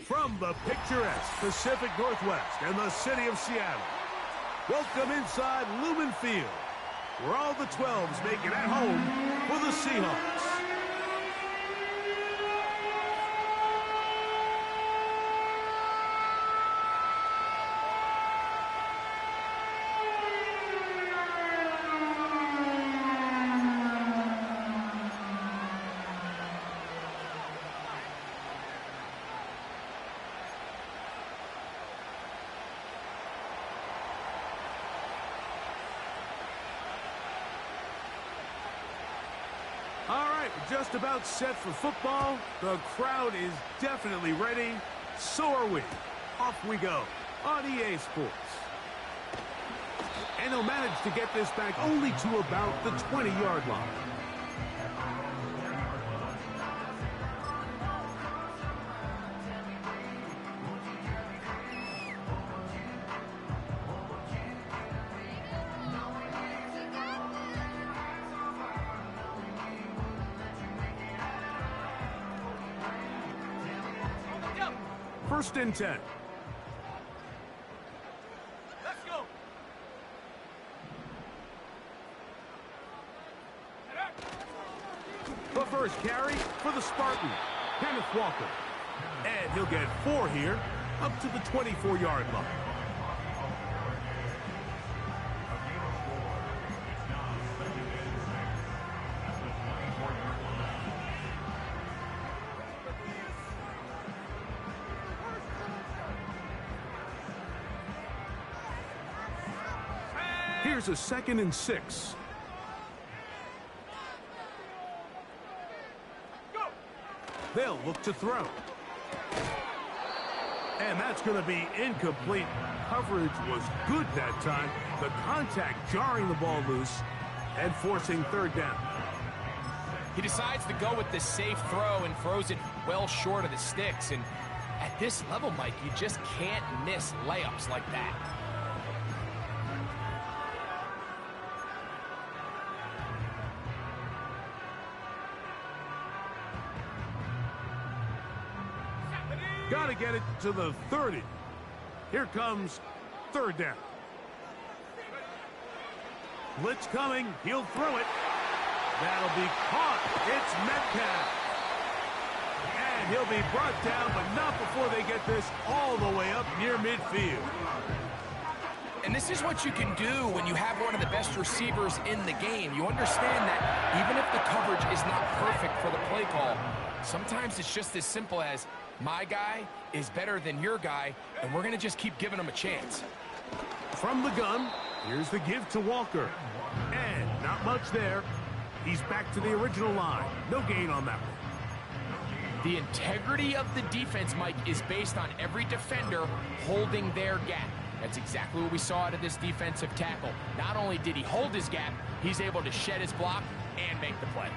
From the picturesque Pacific Northwest and the city of Seattle, welcome inside Lumen Field, where all the 12s make it at home for the Seahawks. Just about set for football. The crowd is definitely ready. So are we. Off we go on EA Sports. And he'll manage to get this back only to about the 20-yard line. First and 10. Let's go. The first carry for the Spartan, Kenneth Walker. And he'll get 4 here, up to the 24-yard line. Here's a 2nd and 6. They'll look to throw. And that's going to be incomplete. Coverage was good that time. The contact jarring the ball loose and forcing 3rd down. He decides to go with the safe throw and throws it well short of the sticks. And at this level, Mike, you just can't miss layups like that. Got to get it to the 30. Here comes 3rd down. Blitz coming. He'll throw it. That'll be caught. It's Metcalf. And he'll be brought down, but not before they get this all the way up near midfield. And this is what you can do when you have one of the best receivers in the game. You understand that even if the coverage is not perfect for the play call, sometimes it's just as simple as, my guy is better than your guy, and we're going to just keep giving him a chance. From the gun, here's the give to Walker. And not much there. He's back to the original line. No gain on that one. The integrity of the defense, Mike, is based on every defender holding their gap. That's exactly what we saw out of this defensive tackle. Not only did he hold his gap, he's able to shed his block and make the play.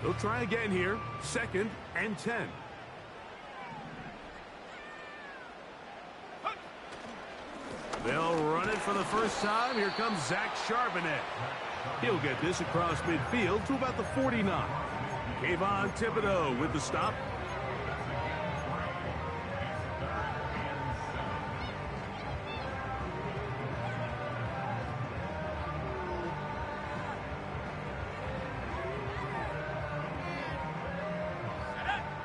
They'll try again here. 2nd and 10. They'll run it for the first time. Here comes Zach Charbonnet. He'll get this across midfield to about the 49. Kayvon Thibodeau with the stop.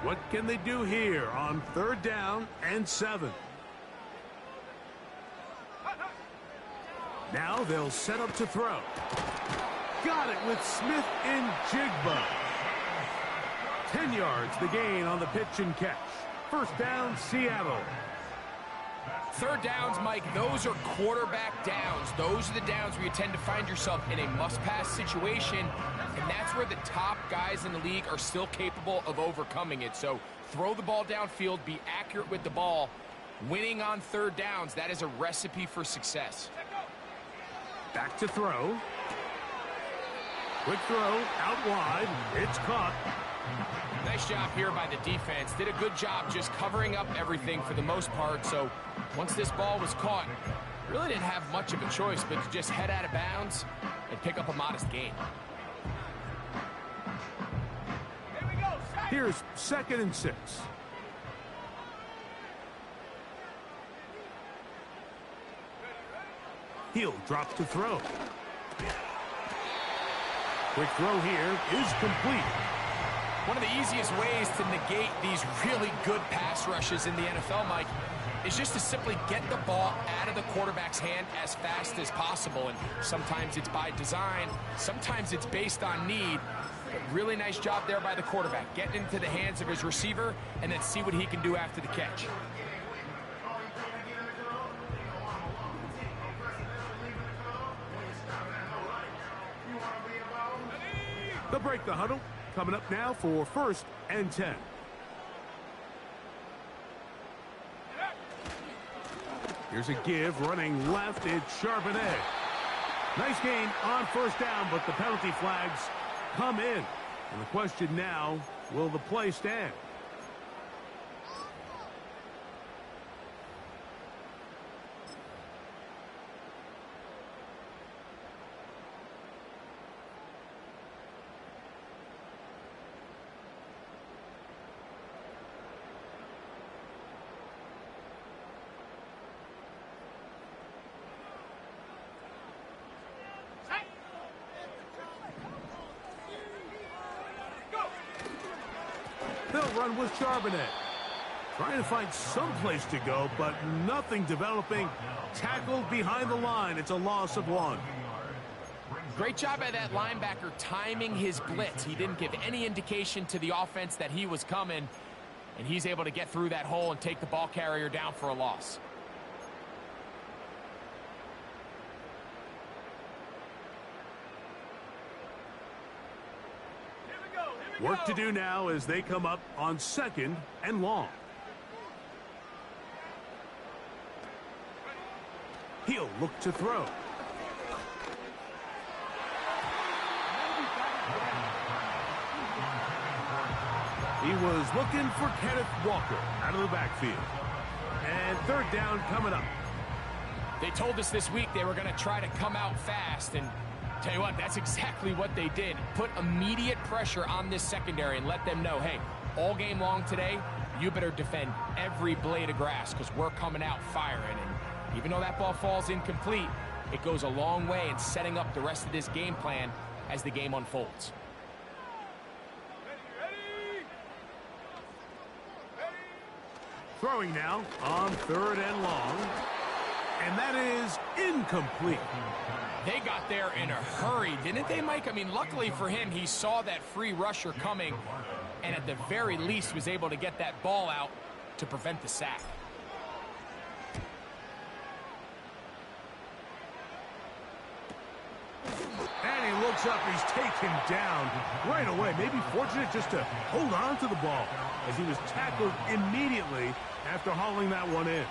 What can they do here on 3rd down and 7? Now they'll set up to throw. Got it with Smith and Jigba. 10 yards the gain on the pitch and catch. 1st down, Seattle. 3rd downs, Mike, those are quarterback downs. Those are the downs where you tend to find yourself in a must-pass situation, and that's where the top guys in the league are still capable of overcoming it. So throw the ball downfield, be accurate with the ball. Winning on 3rd downs, that is a recipe for success. Back to throw. Quick throw out wide. It's caught. Nice job here by the defense. Did a good job just covering up everything for the most part. So once this ball was caught, really didn't have much of a choice but to just head out of bounds and pick up a modest gain. Here's 2nd and 6. He'll drop to throw. Quick throw here is complete. One of the easiest ways to negate these really good pass rushes in the NFL, Mike, is just to simply get the ball out of the quarterback's hand as fast as possible. And sometimes it's by design, sometimes it's based on need. But really nice job there by the quarterback. Getting into the hands of his receiver and then see what he can do after the catch. They'll break the huddle. Coming up now for 1st and 10. Here's a give running left. It's Charbonnet. Nice gain on 1st down, but the penalty flags come in. And the question now, will the play stand? They'll run with Charbonnet. Trying to find some place to go, but nothing developing. Tackled behind the line. It's a loss of 1. Great job by that linebacker timing his blitz. He didn't give any indication to the offense that he was coming, and he's able to get through that hole and take the ball carrier down for a loss. Work to do now as they come up on 2nd and long. He'll look to throw. He was looking for Kenneth Walker out of the backfield. And 3rd down coming up. They told us this week they were going to try to come out fast, and tell you what, that's exactly what they did. Put immediate pressure on this secondary and let them know, hey, all game long today, you better defend every blade of grass because we're coming out firing. And even though that ball falls incomplete, it goes a long way in setting up the rest of this game plan as the game unfolds. Throwing now on 3rd and long. And that is incomplete. They got there in a hurry, didn't they, Mike? I mean, luckily for him, he saw that free rusher coming and at the very least was able to get that ball out to prevent the sack. And he looks up, he's taken down right away. Maybe fortunate just to hold on to the ball as he was tackled immediately after hauling that one in.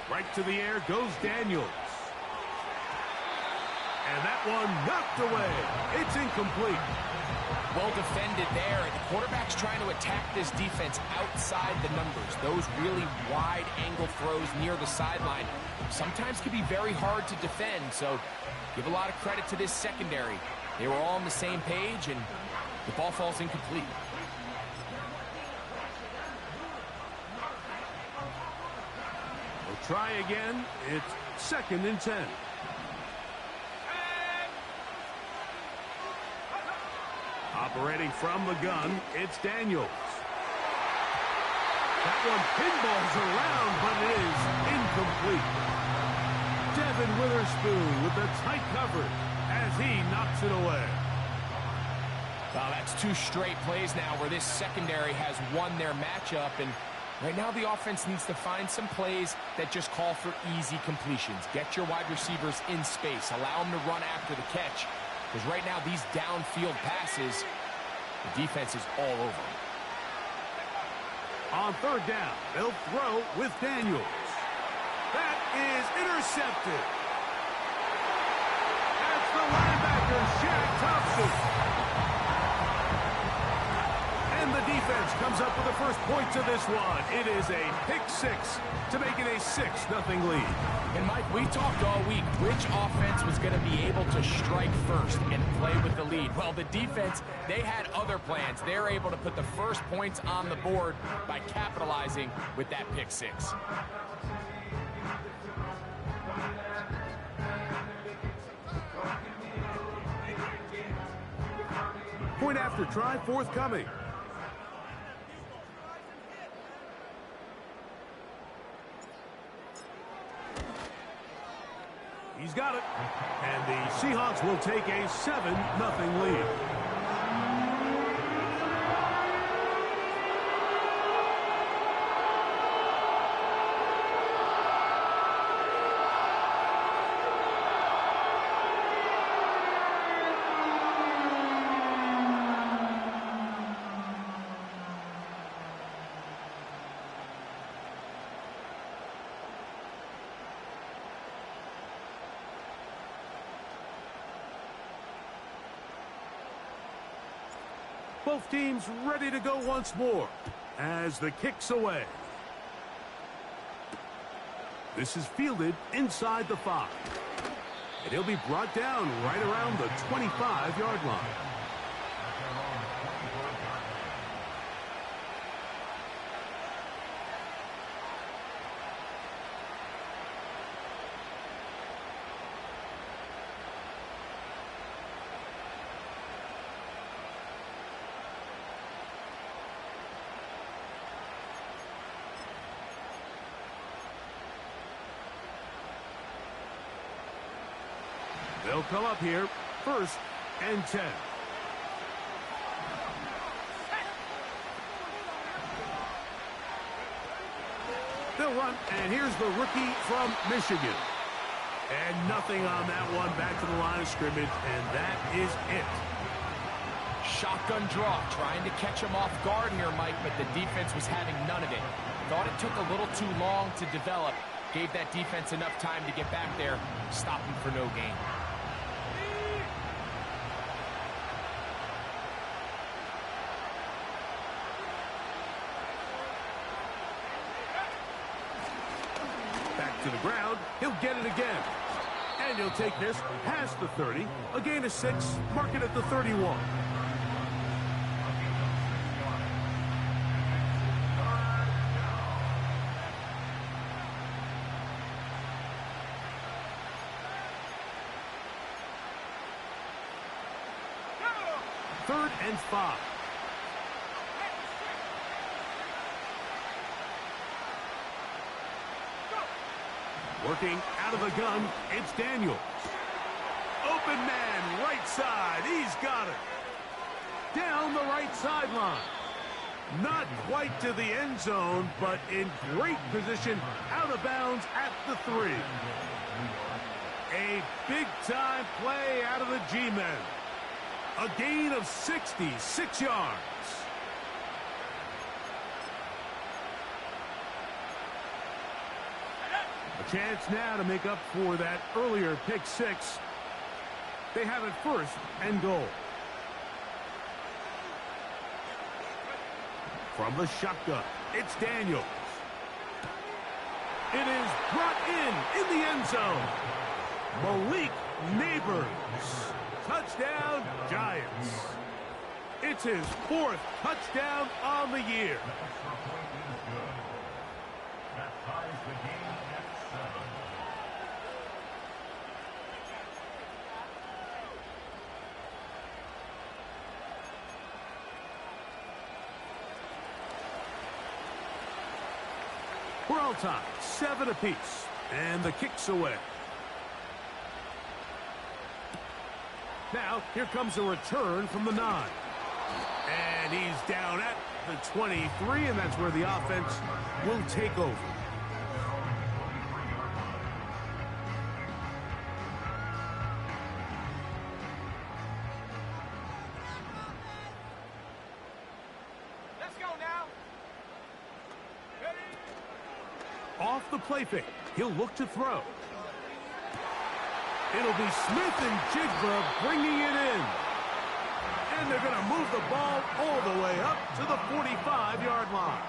Right to the air goes Daniels. And that one knocked away. It's incomplete. Well defended there. The quarterback's trying to attack this defense outside the numbers. Those really wide angle throws near the sideline sometimes can be very hard to defend. So give a lot of credit to this secondary. They were all on the same page, and the ball falls incomplete. Try again. It's 2nd and 10. Operating from the gun, it's Daniels. That one pinballs around, but it is incomplete. Devin Witherspoon with the tight coverage as he knocks it away. Well, that's 2 straight plays now where this secondary has won their matchup, and right now the offense needs to find some plays that just call for easy completions. Get your wide receivers in space. Allow them to run after the catch. Because right now these downfield passes, the defense is all over them. On 3rd down, they'll throw with Daniels. That is intercepted. That's the linebacker, Shaq Thompson. And the defense comes up with the first points of this one. It is a pick-6 to make it a 6-0 lead. And, Mike, we talked all week which offense was going to be able to strike first and play with the lead. Well, the defense, they had other plans. They're able to put the first points on the board by capitalizing with that pick-6. Point after try forthcoming. He's got it. And the Seahawks will take a 7-0 lead. Both teams ready to go once more as the kick's away. This is fielded inside the 5. And he'll be brought down right around the 25-yard line. They'll come up here, 1st and 10. He'll run, and here's the rookie from Michigan. And nothing on that one, back to the line of scrimmage, and that is it. Shotgun draw, trying to catch him off guard here, Mike, but the defense was having none of it. Thought it took a little too long to develop. Gave that defense enough time to get back there, stop him for no gain. Back to the ground, he'll get it again. And he'll take this past the 30, a gain of 6, mark it at the 31. Third and 5. Working out of the gun, it's Daniels. Open man, right side, he's got it. Down the right sideline. Not quite to the end zone, but in great position, out of bounds at the 3. A big-time play out of the G-men. A gain of 66 yards. A chance now to make up for that earlier pick 6. They have it first and goal. From the shotgun, it's Daniels. It is brought in the end zone. Malik Neighbors. Touchdown, Giants. It's his 4th touchdown on the year. We're all tied, 7 apiece, and the kick's away. Now, here comes a return from the 9. And he's down at the 23, and that's where the offense will take over. Let's go now. Off the play fake, he'll look to throw. It'll be Smith and Jigba bringing it in. And they're going to move the ball all the way up to the 45-yard line.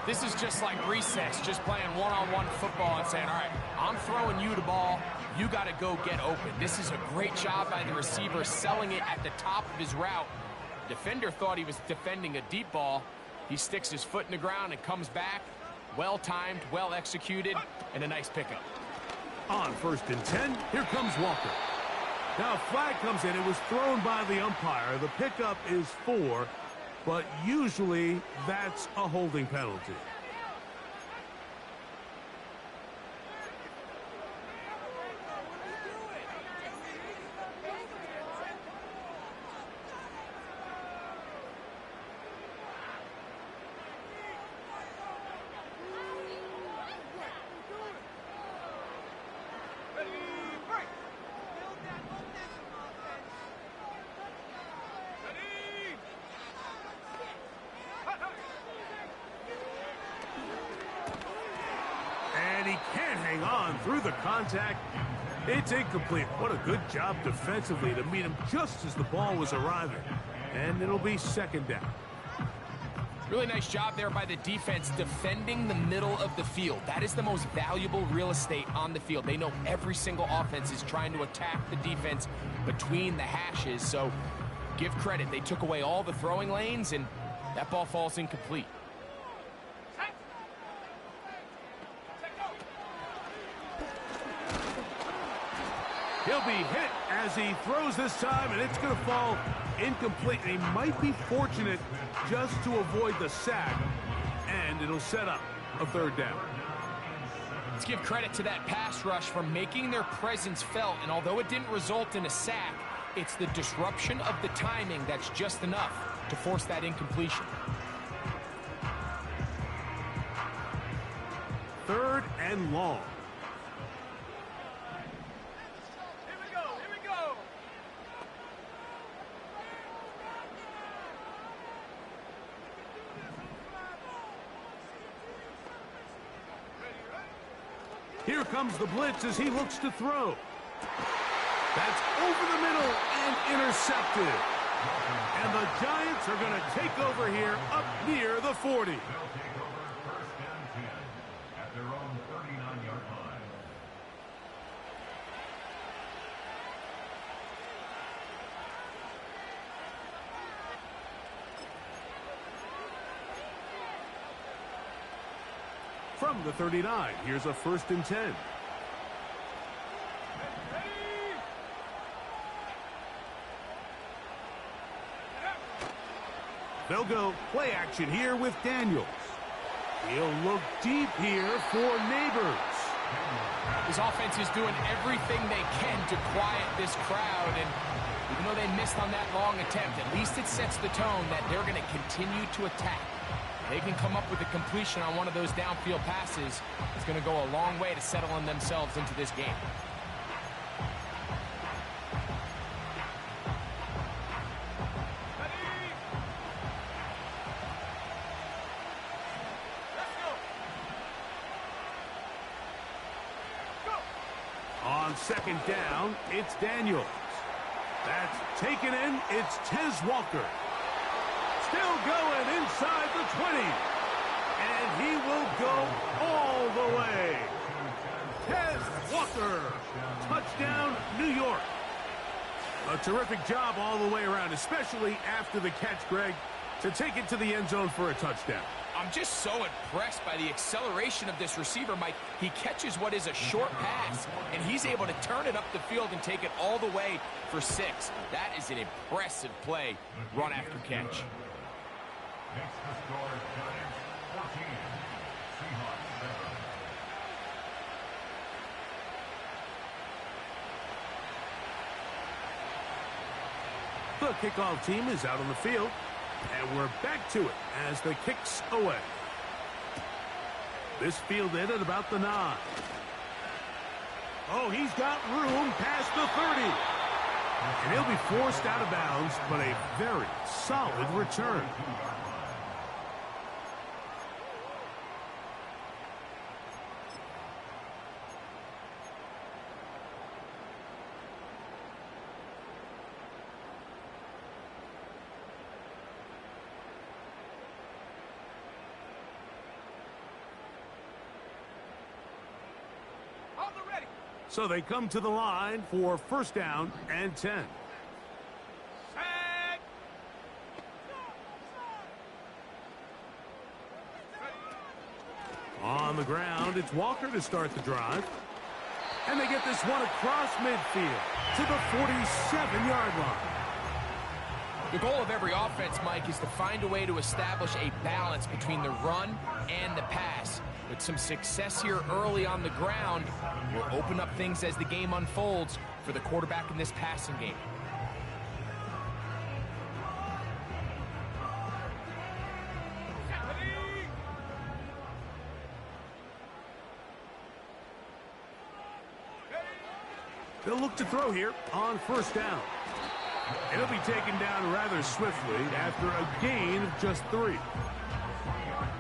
This is just like recess, just playing one-on-one football and saying, all right, I'm throwing you the ball. You got to go get open. This is a great job by the receiver selling it at the top of his route. Defender thought he was defending a deep ball. He sticks his foot in the ground and comes back. Well-timed, well-executed, and a nice pickup. On 1st and 10, here comes Walker. Now a flag comes in. It was thrown by the umpire. The pickup is 4, but usually that's a holding penalty. And he can't hang on through the contact. It's incomplete. What a good job defensively to meet him just as the ball was arriving. And it'll be 2nd down. Really nice job there by the defense defending the middle of the field. That is the most valuable real estate on the field. They know every single offense is trying to attack the defense between the hashes. So give credit. They took away all the throwing lanes, and that ball falls incomplete. He'll be hit as he throws this time, and it's going to fall incomplete. And he might be fortunate just to avoid the sack, and it'll set up a 3rd down. Let's give credit to that pass rush for making their presence felt, and although it didn't result in a sack, it's the disruption of the timing that's just enough to force that incompletion. and long. Here we go, here we go. Here comes the blitz as he looks to throw. That's over the middle and intercepted. And the Giants are going to take over here up near the 40. They'll take over first and 10 at their own 39-yard line. From the 39, here's a 1st and 10. They'll go play action here with Daniels. He'll look deep here for Neighbors. This offense is doing everything they can to quiet this crowd, and even though they missed on that long attempt, at least it sets the tone that they're going to continue to attack. They can come up with a completion on one of those downfield passes. It's going to go a long way to settling themselves into this game. On 2nd down, it's Daniels. That's taken in. It's Tez Walker. Still going inside the 20. And he will go all the way. Tez Walker. Touchdown, New York. A terrific job all the way around, especially after the catch, Greg, to take it to the end zone for a touchdown. I'm just so impressed by the acceleration of this receiver, Mike. He catches what is a short pass, and he's able to turn it up the field and take it all the way for 6. That is an impressive play, run after catch. Next to score, Giants 14, Seahawks 7. The kickoff team is out on the field, and we're back to it as the kick's away. This fielded at about the 9. Oh, he's got room past the 30. And he'll be forced out of bounds, but a very solid return. So they come to the line for 1st down and 10. On the ground, it's Walker to start the drive. And they get this one across midfield to the 47-yard line. The goal of every offense, Mike, is to find a way to establish a balance between the run and the pass. With some success here early on the ground, will open up things as the game unfolds for the quarterback in this passing game. They'll look to throw here on 1st down. And he'll be taken down rather swiftly after a gain of just 3.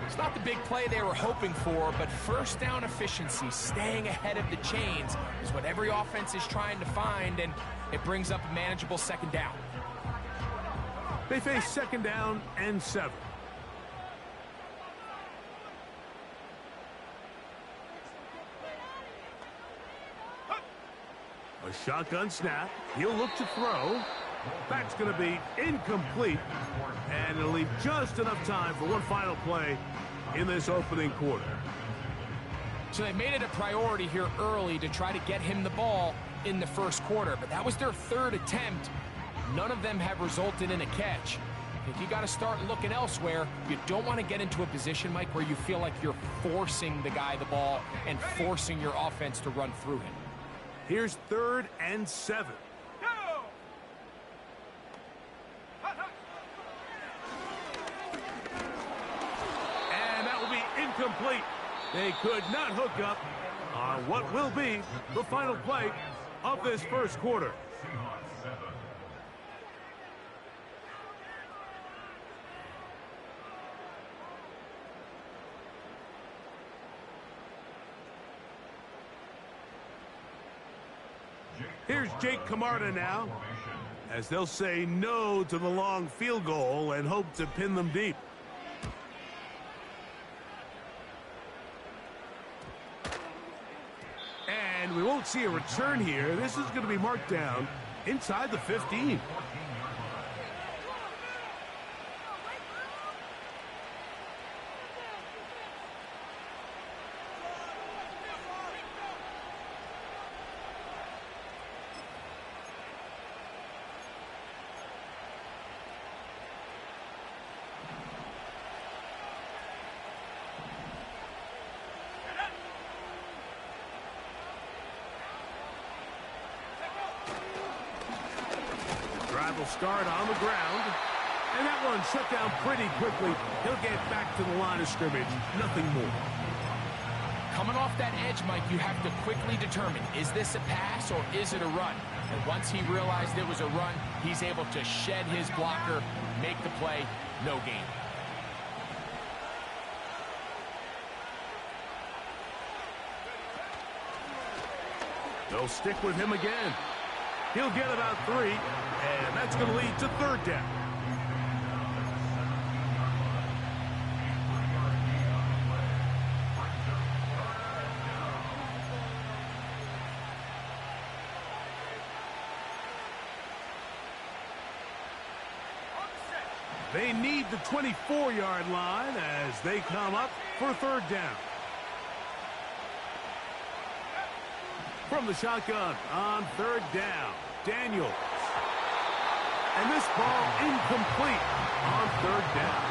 It's not the big play they were hoping for, but 1st down efficiency, staying ahead of the chains, is what every offense is trying to find, and it brings up a manageable 2nd down. They face 2nd down and 7. A shotgun snap. He'll look to throw. That's going to be incomplete, and it'll leave just enough time for one final play in this opening quarter. So they made it a priority here early to try to get him the ball in the 1st quarter, but that was their 3rd attempt. None of them have resulted in a catch. I think you got to start looking elsewhere. You don't want to get into a position, Mike, where you feel like you're forcing the guy the ball and forcing your offense to run through him. Here's 3rd and 7. And that will be incomplete. They could not hook up on what will be the final play of this first quarter. Seahawks 7. Here's Jake Camarda now, as they'll say no to the long field goal and hope to pin them deep. And we won't see a return here. This is going to be marked down inside the 15. Drive will start on the ground. And that one shut down pretty quickly. He'll get back to the line of scrimmage. Nothing more. Coming off that edge, Mike, you have to quickly determine, is this a pass or is it a run? And once he realized it was a run, he's able to shed his blocker, make the play, no gain. They'll stick with him again. He'll get about 3, and that's going to lead to third down. They need the 24-yard line as they come up for third down. From the shotgun on third down, Daniels. And this ball incomplete on third down.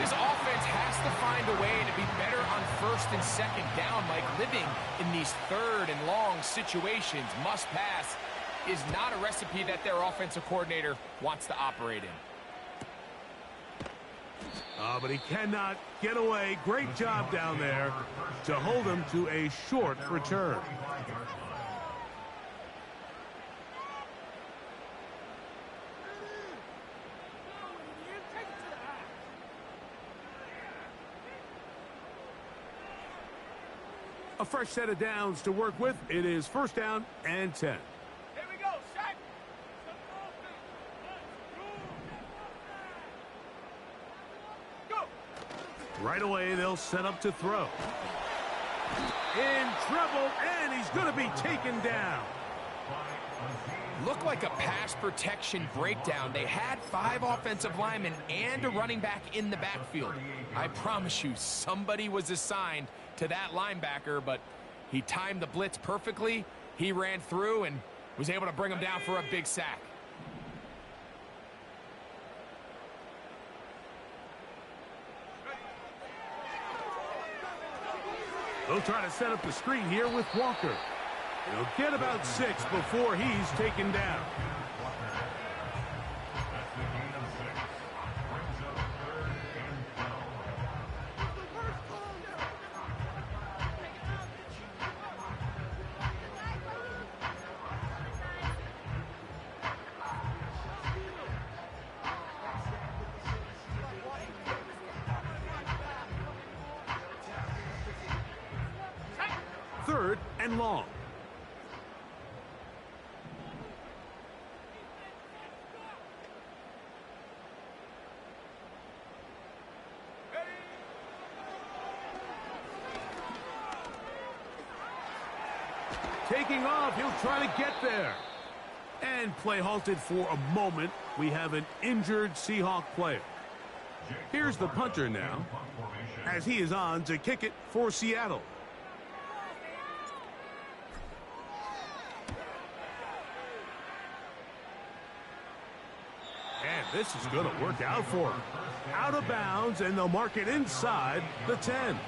This offense has to find a way to be better on first and second down. Like, living in these third and long situations, must pass, is not a recipe that their offensive coordinator wants to operate in. But he cannot get away. Great job down there to hold him to a short return. A fresh set of downs to work with. It is first down and 10. Right away, they'll set up to throw. In trouble, and he's going to be taken down. Looked like a pass protection breakdown. They had 5 offensive linemen and a running back in the backfield. I promise you, somebody was assigned to that linebacker, but he timed the blitz perfectly. He ran through and was able to bring him down for a big sack. They'll try to set up the screen here with Walker. He'll get about 6 before he's taken down. That's the gain of 6. Brings up third and 12. Third and long. Taking off, he'll try to get there. And play halted for a moment. We have an injured Seahawk player. Here's the punter now, as he is on to kick it for Seattle. And this is going to work out for him. Out of bounds, and they'll mark it inside the 10.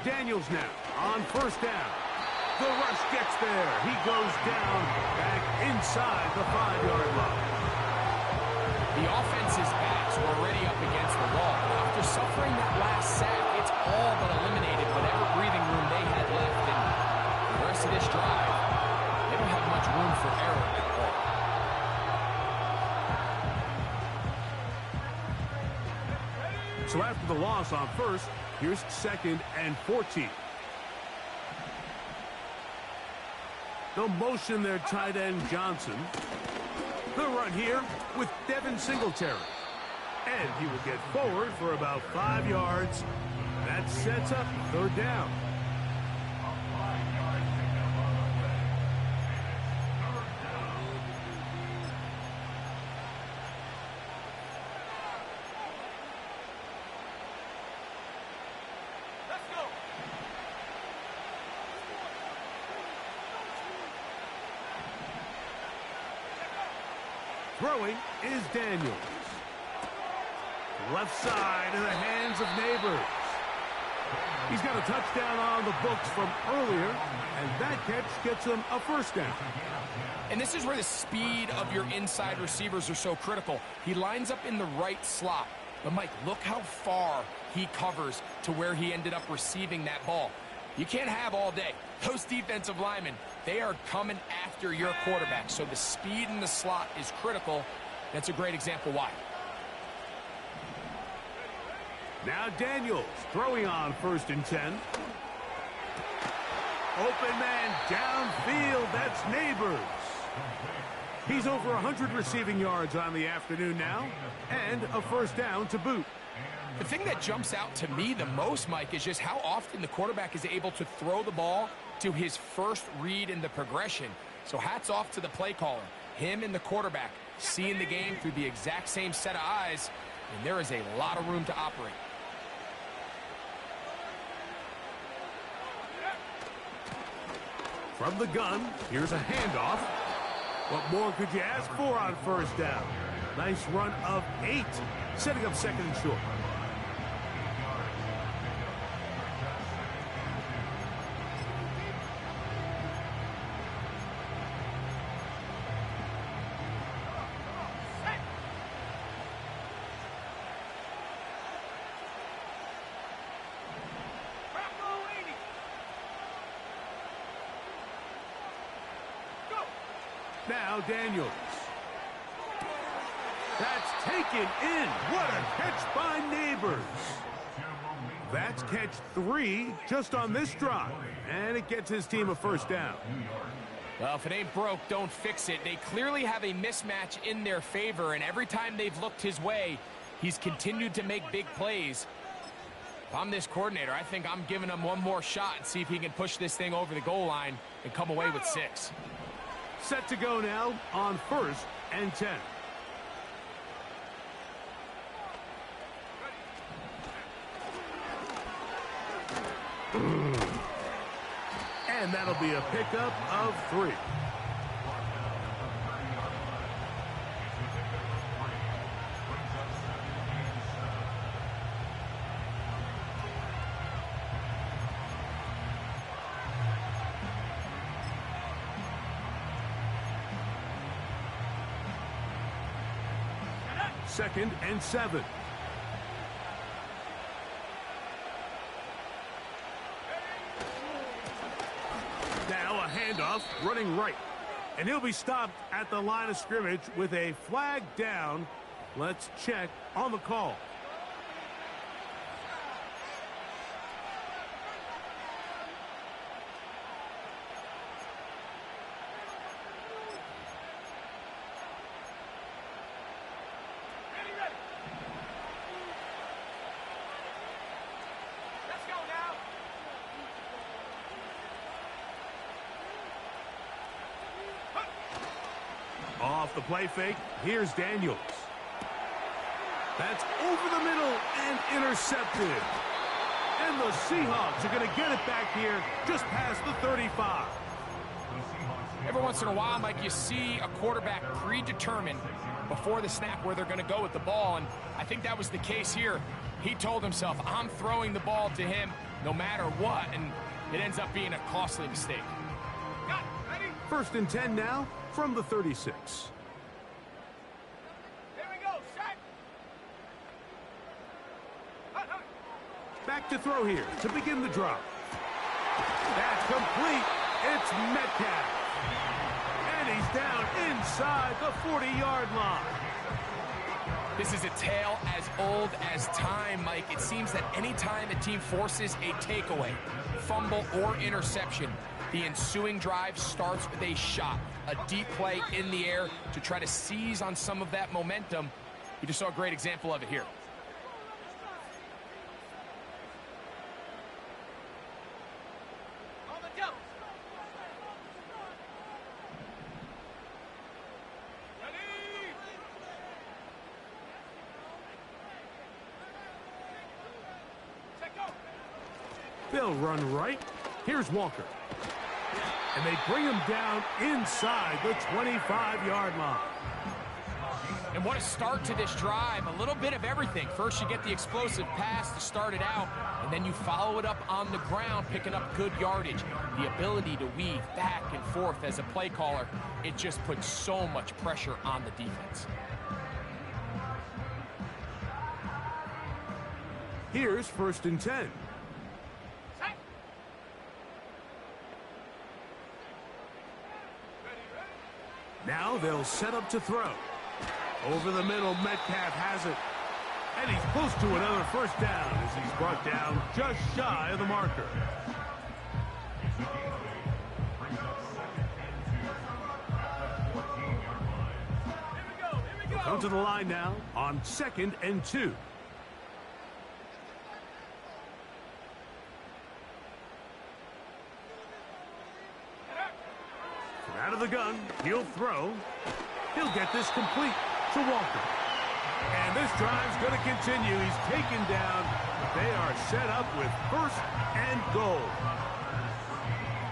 Daniels now on first down. The rush gets there. He goes down back inside the 5-yard line. The offense's backs were already up against the wall. After suffering that last sack, it's all but eliminated whatever breathing room they had left. And for the rest of this drive, they don't have much room for error at all. So after the loss on first, here's 2nd and 14. They'll motion their tight end Johnson. The run here with Devin Singletary. And he will get forward for about 5 yards. That sets up 3rd down. Throwing is Daniels. Left side in the hands of Neighbors. He's got a touchdown on the books from earlier, and that catch gets him a 1st down. And this is where the speed of your inside receivers are so critical. He lines up in the right slot. But, Mike, look how far he covers to where he ended up receiving that ball. You can't have all day. Those defensive linemen, they are coming after your quarterback. So the speed in the slot is critical. That's a great example why. Now Daniels throwing on 1st and 10. Open man downfield. That's Neighbors. He's over 100 receiving yards on the afternoon now, and a 1st down to boot. The thing that jumps out to me the most, Mike, is just how often the quarterback is able to throw the ball to his first read in the progression. So hats off to the play caller. Him and the quarterback seeing the game through the exact same set of eyes, and there is a lot of room to operate. From the gun, here's a handoff. What more could you ask for on 1st down? Nice run of 8, setting up 2nd and short. Now Daniels. That's taken in. What a catch by Neighbors. That's catch 3 just on this drive. And it gets his team a 1st down. Well, if it ain't broke, don't fix it. They clearly have a mismatch in their favor, and every time they've looked his way, he's continued to make big plays. If I'm this coordinator, I think I'm giving him one more shot and see if he can push this thing over the goal line and come away with 6. Set to go now on 1st and 10. And that'll be a pickup of 3. Second and 7. Now a handoff running right. And he'll be stopped at the line of scrimmage with a flag down. Let's check on the call. Off the play fake, here's Daniels. That's over the middle and intercepted. And the Seahawks are going to get it back here just past the 35. Every once in a while, Mike, you see a quarterback predetermined before the snap where they're going to go with the ball, and I think that was the case here. He told himself, I'm throwing the ball to him. no matter what, and it ends up being a costly mistake. First and 10 now from the 36. Here we go, set. Back to throw here to begin the drop. That's complete. It's Metcalf. And he's down inside the 40-yard line. This is a tale as old as time, Mike. It seems that anytime a team forces a takeaway, fumble, or interception, the ensuing drive starts with a shot, a deep play in the air to try to seize on some of that momentum. We just saw a great example of it here. On the jump. Ready. Set, go. They'll run right. Here's Walker. And they bring him down inside the 25-yard line. And what a start to this drive. A little bit of everything. First, you get the explosive pass to start it out, and then you follow it up on the ground, picking up good yardage. The ability to weave back and forth as a play caller, it just puts so much pressure on the defense. Here's first and 10. Now they'll set up to throw. Over the middle, Metcalf has it. And he's close to another first down as he's brought down just shy of the marker. They'll come to the line now on 2nd and 2. Out of the gun, he'll throw. He'll get this complete to Walker. And this drive's going to continue. He's taken down. They are set up with first and goal.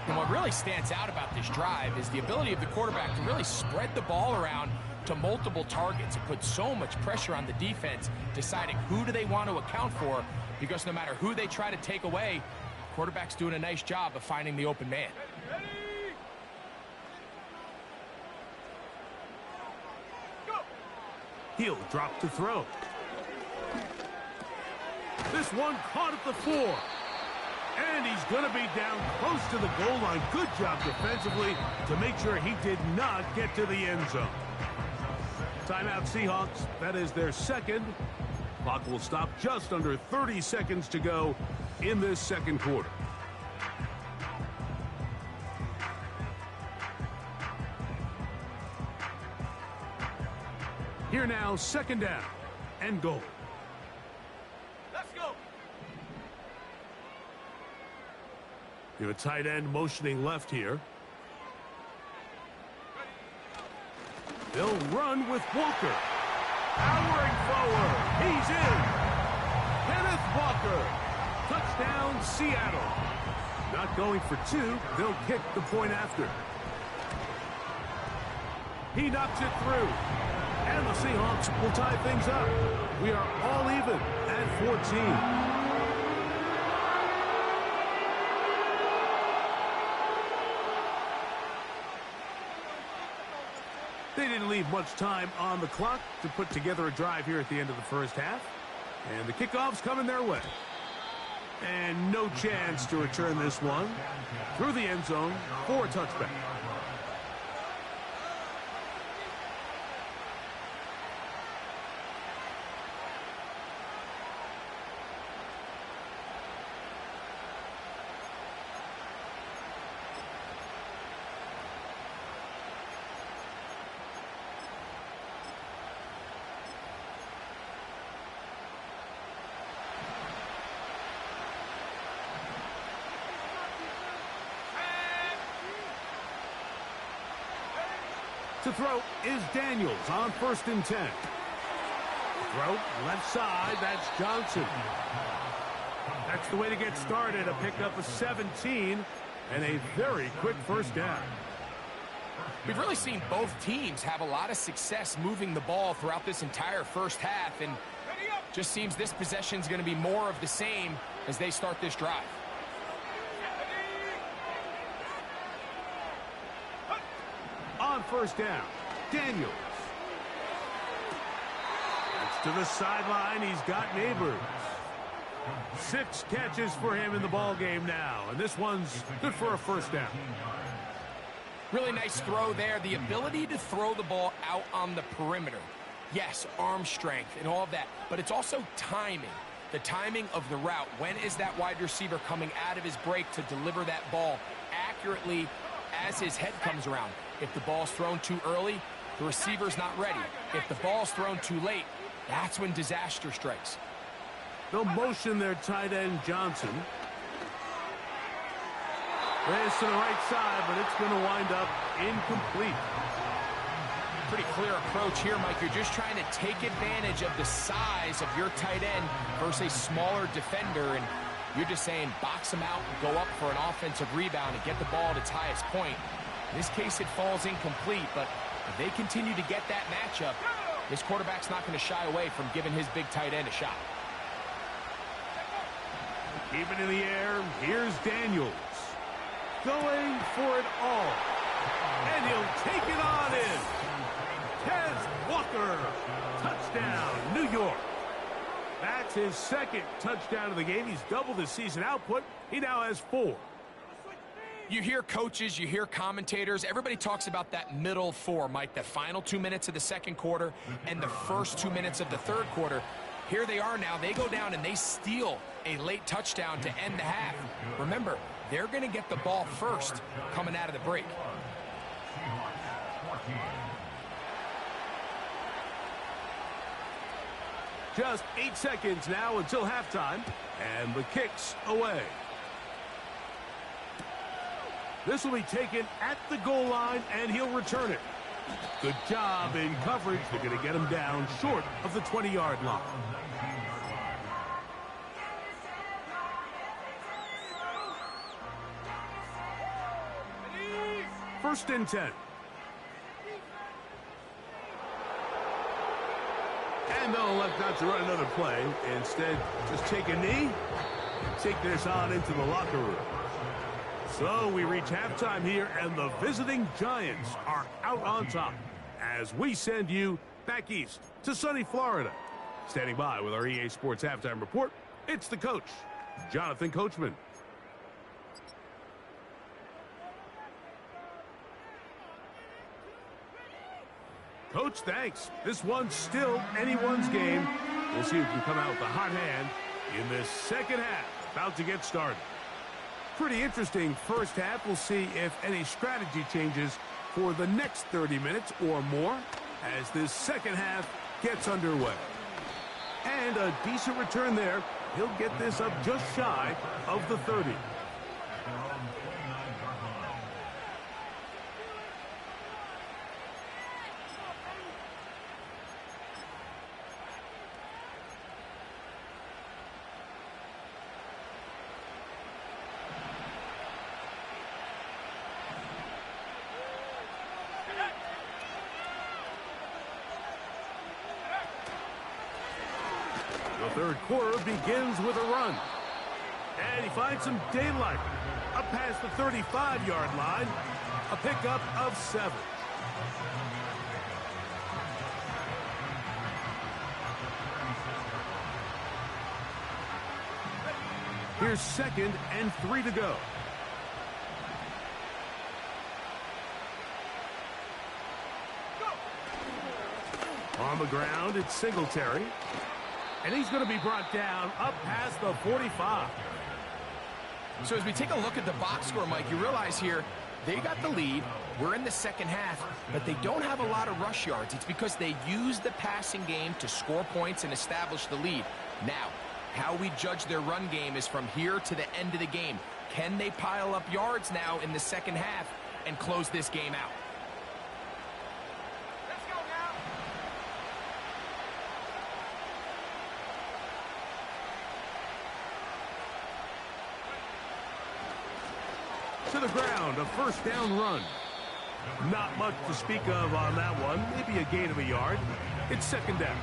And what really stands out about this drive is the ability of the quarterback to really spread the ball around to multiple targets. It puts so much pressure on the defense, deciding who do they want to account for, because no matter who they try to take away, the quarterback's doing a nice job of finding the open man. He'll drop to throw. This one caught at the 4. And he's going to be down close to the goal line. Good job defensively to make sure he did not get to the end zone. Timeout Seahawks. That is their second. Clock will stop just under 30 seconds to go in this second quarter. Here now, second down and goal. Let's go. You have a tight end motioning left here. They'll run with Walker. Powering forward. He's in. Kenneth Walker. Touchdown, Seattle. Not going for 2. They'll kick the point after. He knocks it through. And the Seahawks will tie things up. We are all even at 14. They didn't leave much time on the clock to put together a drive here at the end of the first half. And the kickoff's coming their way. And no chance to return this one through the end zone for a touchback. To throw is Daniels on 1st and 10. Throw left side, that's Johnson. That's the way to get started, a pickup of 17 and a very quick first down. We've really seen both teams have a lot of success moving the ball throughout this entire first half, and just seems this possession is going to be more of the same as they start this drive. first down. Daniels. That's to the sideline. He's got Neighbors. 6 catches for him in the ball game now, and this one's good for a first down. Really nice throw there. The ability to throw the ball out on the perimeter. Yes, arm strength and all of that, but it's also timing. The timing of the route. When is that wide receiver coming out of his break to deliver that ball accurately as his head comes around? If the ball's thrown too early, the receiver's not ready. If the ball's thrown too late, that's when disaster strikes. They'll motion their tight end, Johnson. Race to the right side, but it's going to wind up incomplete. Pretty clear approach here, Mike. You're just trying to take advantage of the size of your tight end versus a smaller defender, and you're just saying box him out, go up for an offensive rebound, and get the ball at its highest point. In this case, it falls incomplete, but if they continue to get that matchup, this quarterback's not going to shy away from giving his big tight end a shot. Keep it in the air. Here's Daniels. Going for it all. And he'll take it on in. Tez Walker. Touchdown, New York. That's his second touchdown of the game. He's doubled his season output. He now has 4. You hear coaches, you hear commentators, everybody talks about that middle 4, Mike, the final 2 minutes of the second quarter and the first 2 minutes of the third quarter. Here they are now. They go down and they steal a late touchdown to end the half. Remember, they're going to get the ball first coming out of the break. Just 8 seconds now until halftime, and the kick's away. This will be taken at the goal line, and he'll return it. Good job in coverage. They're going to get him down short of the 20-yard line. First and 10. And they'll elect not to run another play. Instead, just take a knee and take this on into the locker room. So we reach halftime here, and the visiting Giants are out on top as we send you back east to sunny Florida. Standing by with our EA Sports Halftime Report, it's the coach, Jonathan Coachman. Coach, thanks. This one's still anyone's game. We'll see who can come out with a hot hand in this second half. About to get started. Pretty interesting first half. We'll see if any strategy changes for the next 30 minutes or more as this second half gets underway. And a decent return there. He'll get this up just shy of the 30. The third quarter begins with a run. And he finds some daylight. Up past the 35-yard line. A pickup of 7. Here's 2nd and 3 to go. On the ground, it's Singletary. And he's going to be brought down up past the 45. So as we take a look at the box score, Mike, you realize here they got the lead. We're in the second half, but they don't have a lot of rush yards. It's because they use the passing game to score points and establish the lead. Now, how we judge their run game is from here to the end of the game. Can they pile up yards now in the second half and close this game out? To the ground, a first down run. Not much to speak of on that one. Maybe a gain of a yard. It's 2nd down.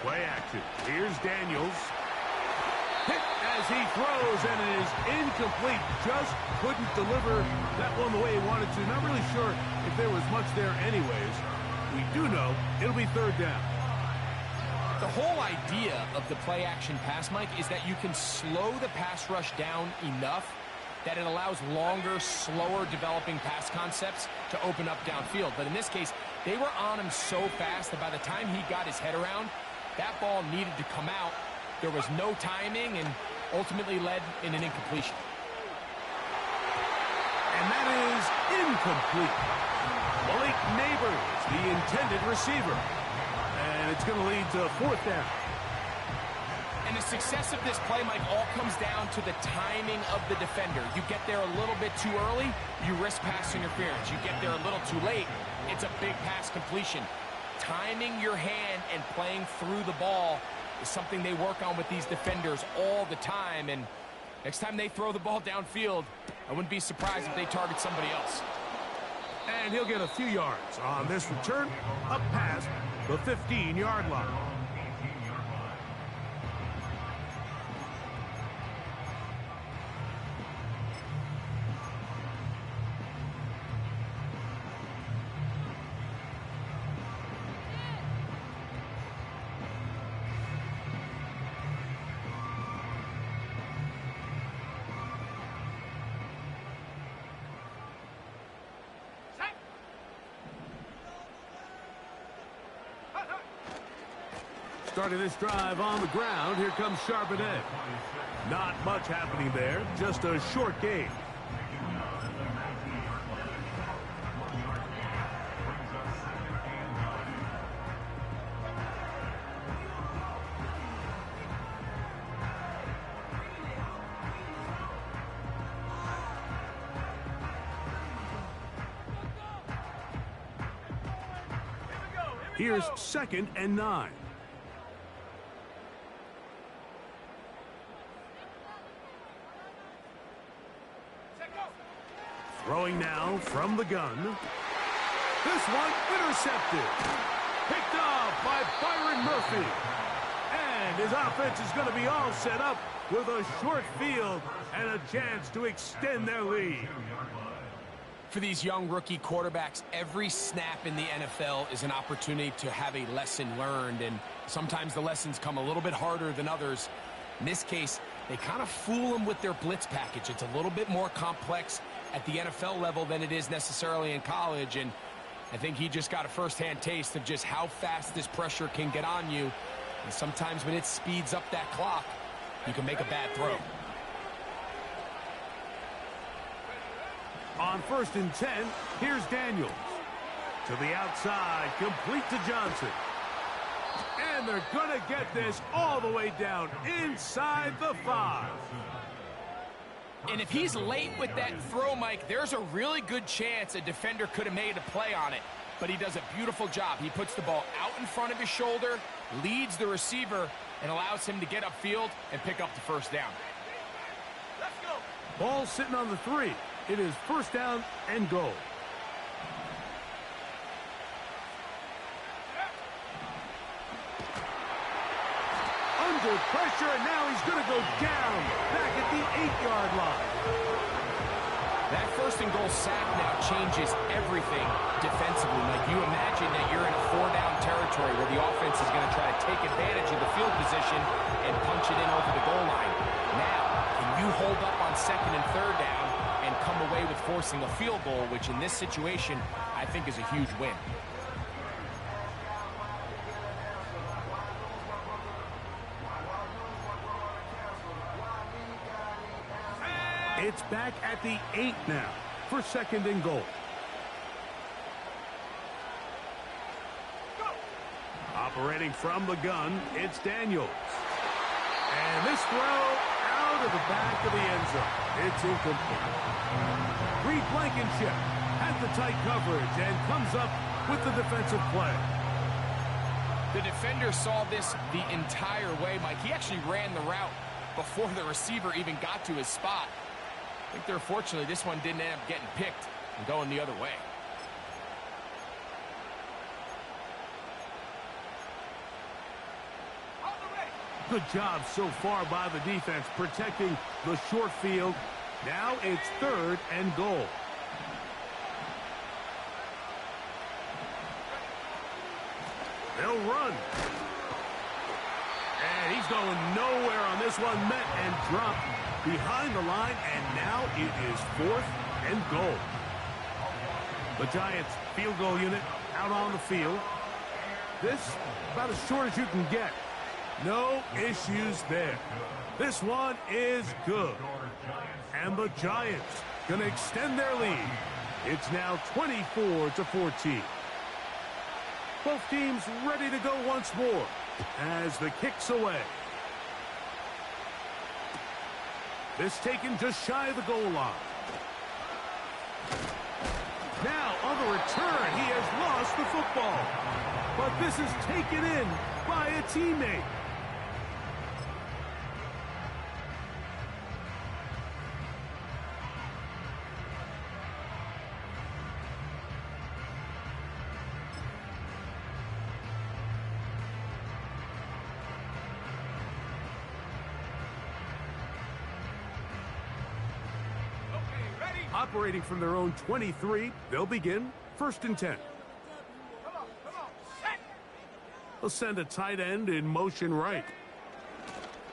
Play action. Here's Daniels. Hit as he throws, and it is incomplete. Just couldn't deliver that one the way he wanted to. Not really sure if there was much there anyways. We do know it'll be third down. The whole idea of the play-action pass, Mike, is that you can slow the pass rush down enough that it allows longer, slower developing pass concepts to open up downfield. But in this case, they were on him so fast that by the time he got his head around, that ball needed to come out. There was no timing and ultimately led in an incompletion. And that is incomplete. Malik Neighbors, the intended receiver. And it's going to lead to fourth down. And the success of this play, Mike, all comes down to the timing of the defender. You get there a little bit too early, you risk pass interference. You get there a little too late, it's a big pass completion. Timing your hand and playing through the ball is something they work on with these defenders all the time. And next time they throw the ball downfield, I wouldn't be surprised if they target somebody else. And he'll get a few yards on this return, up past the 15-yard line. Starting this drive on the ground, here comes Charbonnet. Not much happening there, just a short gain. Here's 2nd and 9. Throwing now from the gun. This one intercepted. Picked off by Byron Murphy. And his offense is going to be all set up with a short field and a chance to extend their lead. For these young rookie quarterbacks, every snap in the NFL is an opportunity to have a lesson learned, and sometimes the lessons come a little bit harder than others. In this case, they kind of fool them with their blitz package. It's a little bit more complex at the NFL level than it is necessarily in college, and I think he just got a first-hand taste of just how fast this pressure can get on you, and sometimes when it speeds up that clock, you can make a bad throw. On 1st and 10, here's Daniels. To the outside, complete to Johnson. And they're going to get this all the way down inside the 5. And if he's late with that throw, Mike, there's a really good chance a defender could have made a play on it. But he does a beautiful job. He puts the ball out in front of his shoulder, leads the receiver, and allows him to get upfield and pick up the first down. Let's go. Ball sitting on the 3. It is 1st down and goal. Under pressure, and now he's going to go down back at the 8-yard line. That 1st and goal sack now changes everything defensively. Like, you imagine that you're in a 4-down territory where the offense is going to try to take advantage of the field position and punch it in over the goal line. Now, can you hold up on 2nd and 3rd down and come away with forcing a field goal, which in this situation, I think is a huge win. It's back at the 8 now for 2nd and goal. Operating from the gun, it's Daniels. And this throw out of the back of the end zone. It's incomplete. Reed Blankenship has the tight coverage and comes up with the defensive play. The defender saw this the entire way, Mike. He actually ran the route before the receiver even got to his spot. I think fortunately this one didn't end up getting picked and going the other way. Good job so far by the defense protecting the short field. Now it's 3rd and goal. They'll run. And he's going nowhere on this one. Met and dropped behind the line. And now it is 4th and goal. The Giants field goal unit out on the field. This about as short as you can get. No issues there. This one is good. And the Giants going to extend their lead. It's now 24-14. Both teams ready to go once more as the kick's away. This taken just shy of the goal line. Now on the return, he has lost the football. But this is taken in by a teammate. Operating from their own 23, they'll begin 1st and 10. They'll send a tight end in motion right.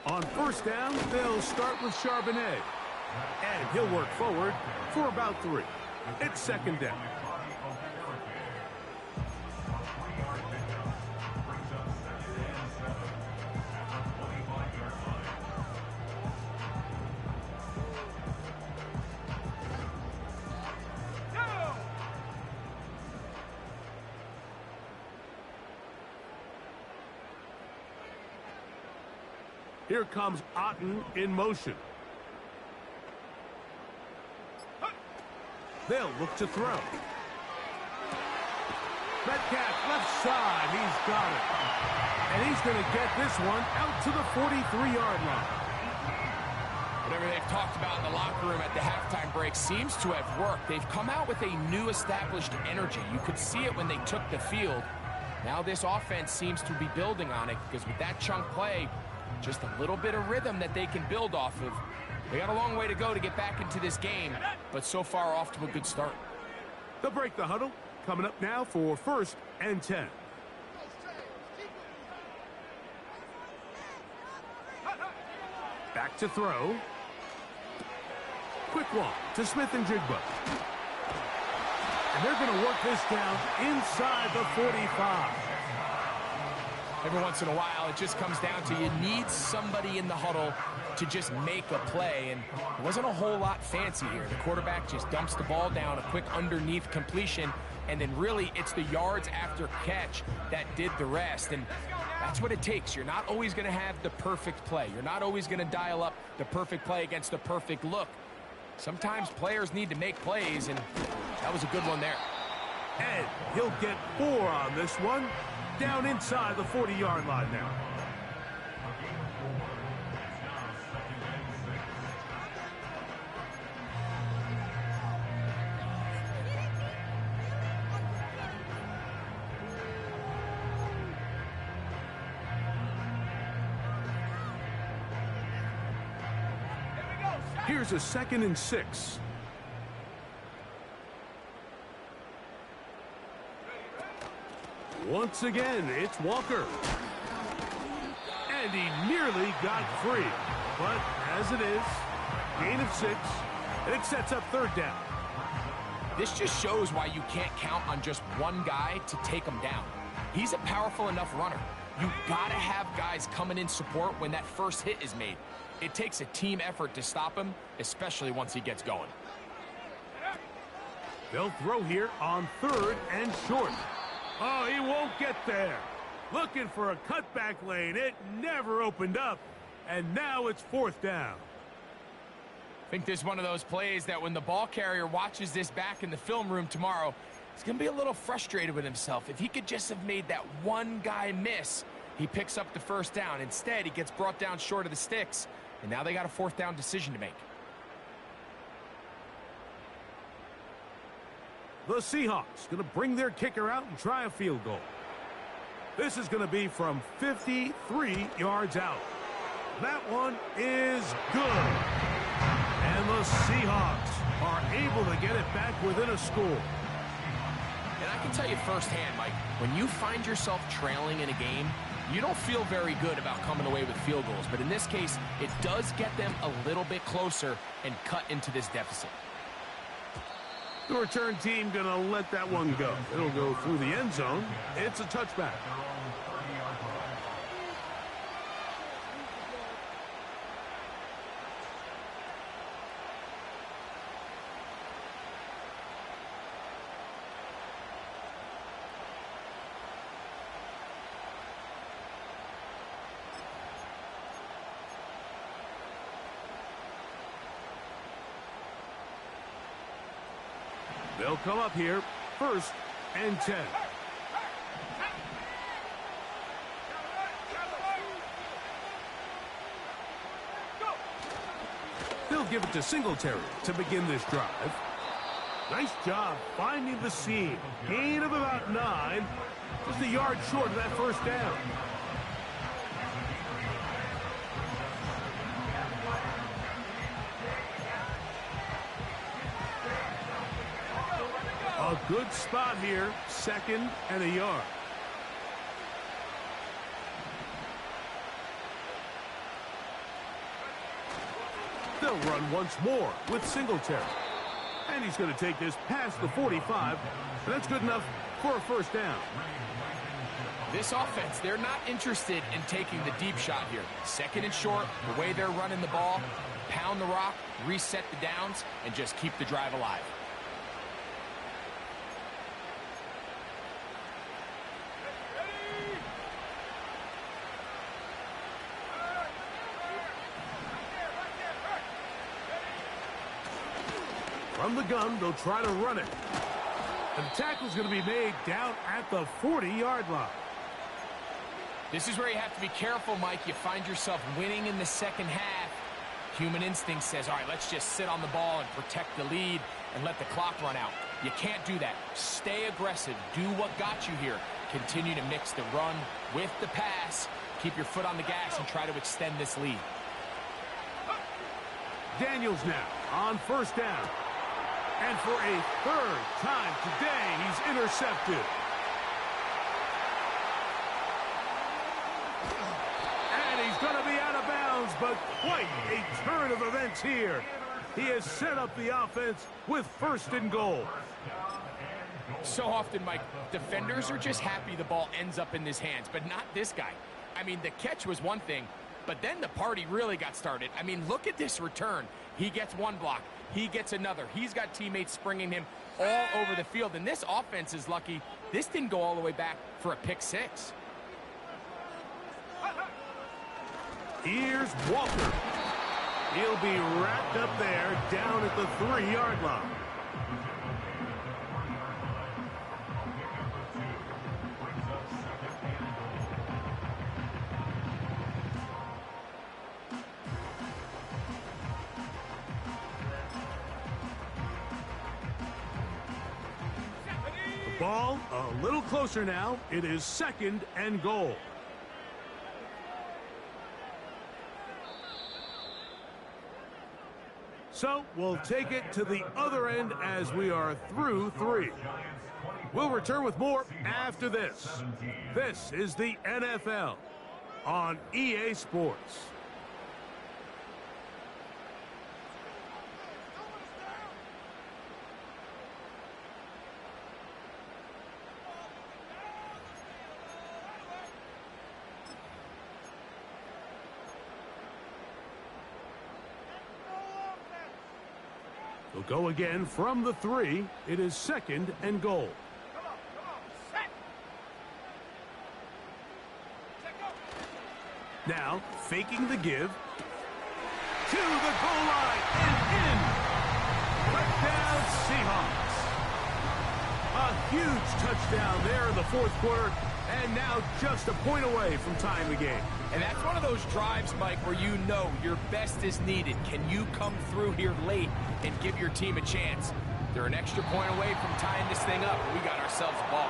On 1st down, they'll start with Charbonnet. And he'll work forward for about 3. It's 2nd down. Here comes Otten in motion. They'll look to throw. Metcalf left side. He's got it. And he's going to get this one out to the 43-yard line. Whatever they've talked about in the locker room at the halftime break seems to have worked. They've come out with a new established energy. You could see it when they took the field. Now this offense seems to be building on it because with that chunk play, just a little bit of rhythm that they can build off of. They got a long way to go to get back into this game, but so far off to a good start. They'll break the huddle. Coming up now for 1st and 10. Back to throw. Quick walk to Smith and Jigba. And they're going to work this down inside the 45. Every once in a while, it just comes down to you need somebody in the huddle to just make a play, and it wasn't a whole lot fancy here. The quarterback just dumps the ball down, a quick underneath completion, and then really it's the yards after catch that did the rest, and that's what it takes. You're not always going to have the perfect play. You're not always going to dial up the perfect play against the perfect look. Sometimes players need to make plays, and that was a good one there. And he'll get 4 on this one. Down inside the 40-yard line now. Here's a 2nd and 6. Once again, it's Walker. And he nearly got free. But as it is, gain of 6, and it sets up 3rd down. This just shows why you can't count on just one guy to take him down. He's a powerful enough runner. You gotta have guys coming in support when that first hit is made. It takes a team effort to stop him, especially once he gets going. They'll throw here on 3rd and short. Oh, he won't get there. Looking for a cutback lane. It never opened up. And now it's 4th down. I think this is one of those plays that when the ball carrier watches this back in the film room tomorrow, he's going to be a little frustrated with himself. If he could just have made that one guy miss, he picks up the 1st down. Instead, he gets brought down short of the sticks. And now they got a 4th down decision to make. The Seahawks going to bring their kicker out and try a field goal. This is going to be from 53 yards out. That one is good. And the Seahawks are able to get it back within a score. And I can tell you firsthand, Mike, when you find yourself trailing in a game, you don't feel very good about coming away with field goals. But in this case, it does get them a little bit closer and cut into this deficit. The return team going to let that one go. It'll go through the end zone. It's a touchback. They'll come up here, 1st and 10. They'll give it to Singletary to begin this drive. Nice job finding the seam. Gain of about 9. Just a yard short of that first down. A good spot here, 2nd and a yard. They'll run once more with Singletary. And he's going to take this past the 45, and that's good enough for a first down. This offense, they're not interested in taking the deep shot here. 2nd and short, the way they're running the ball, pound the rock, reset the downs, and just keep the drive alive. From the gun, they'll try to run it. And the tackle's going to be made down at the 40-yard line. This is where you have to be careful, Mike. You find yourself winning in the second half. Human instinct says, all right, let's just sit on the ball and protect the lead and let the clock run out. You can't do that. Stay aggressive. Do what got you here. Continue to mix the run with the pass. Keep your foot on the gas and try to extend this lead. Daniels now on 1st down. And for a 3rd time today, he's intercepted. And he's going to be out of bounds, but quite a turn of events here. He has set up the offense with 1st and goal. So often, Mike, defenders are just happy the ball ends up in his hands, but not this guy. I mean, the catch was one thing, but then the party really got started. I mean, look at this return. He gets one block. He gets another. He's got teammates springing him all over the field. And this offense is lucky this didn't go all the way back for a pick 6. Here's Walker. He'll be wrapped up there down at the 3-yard line. Ball a little closer now. It is 2nd and goal. So we'll take it to the other end as we are through 3. We'll return with more after this. This is the NFL on EA Sports. They'll go again from the 3. It is 2nd and goal. Now, faking the give. To the goal line and in. Touchdown Seahawks. A huge touchdown there in the 4th quarter. And now just a point away from tying the game. And that's one of those drives, Mike, where you know your best is needed. Can you come through here late and give your team a chance? They're an extra point away from tying this thing up. We got ourselves a ball.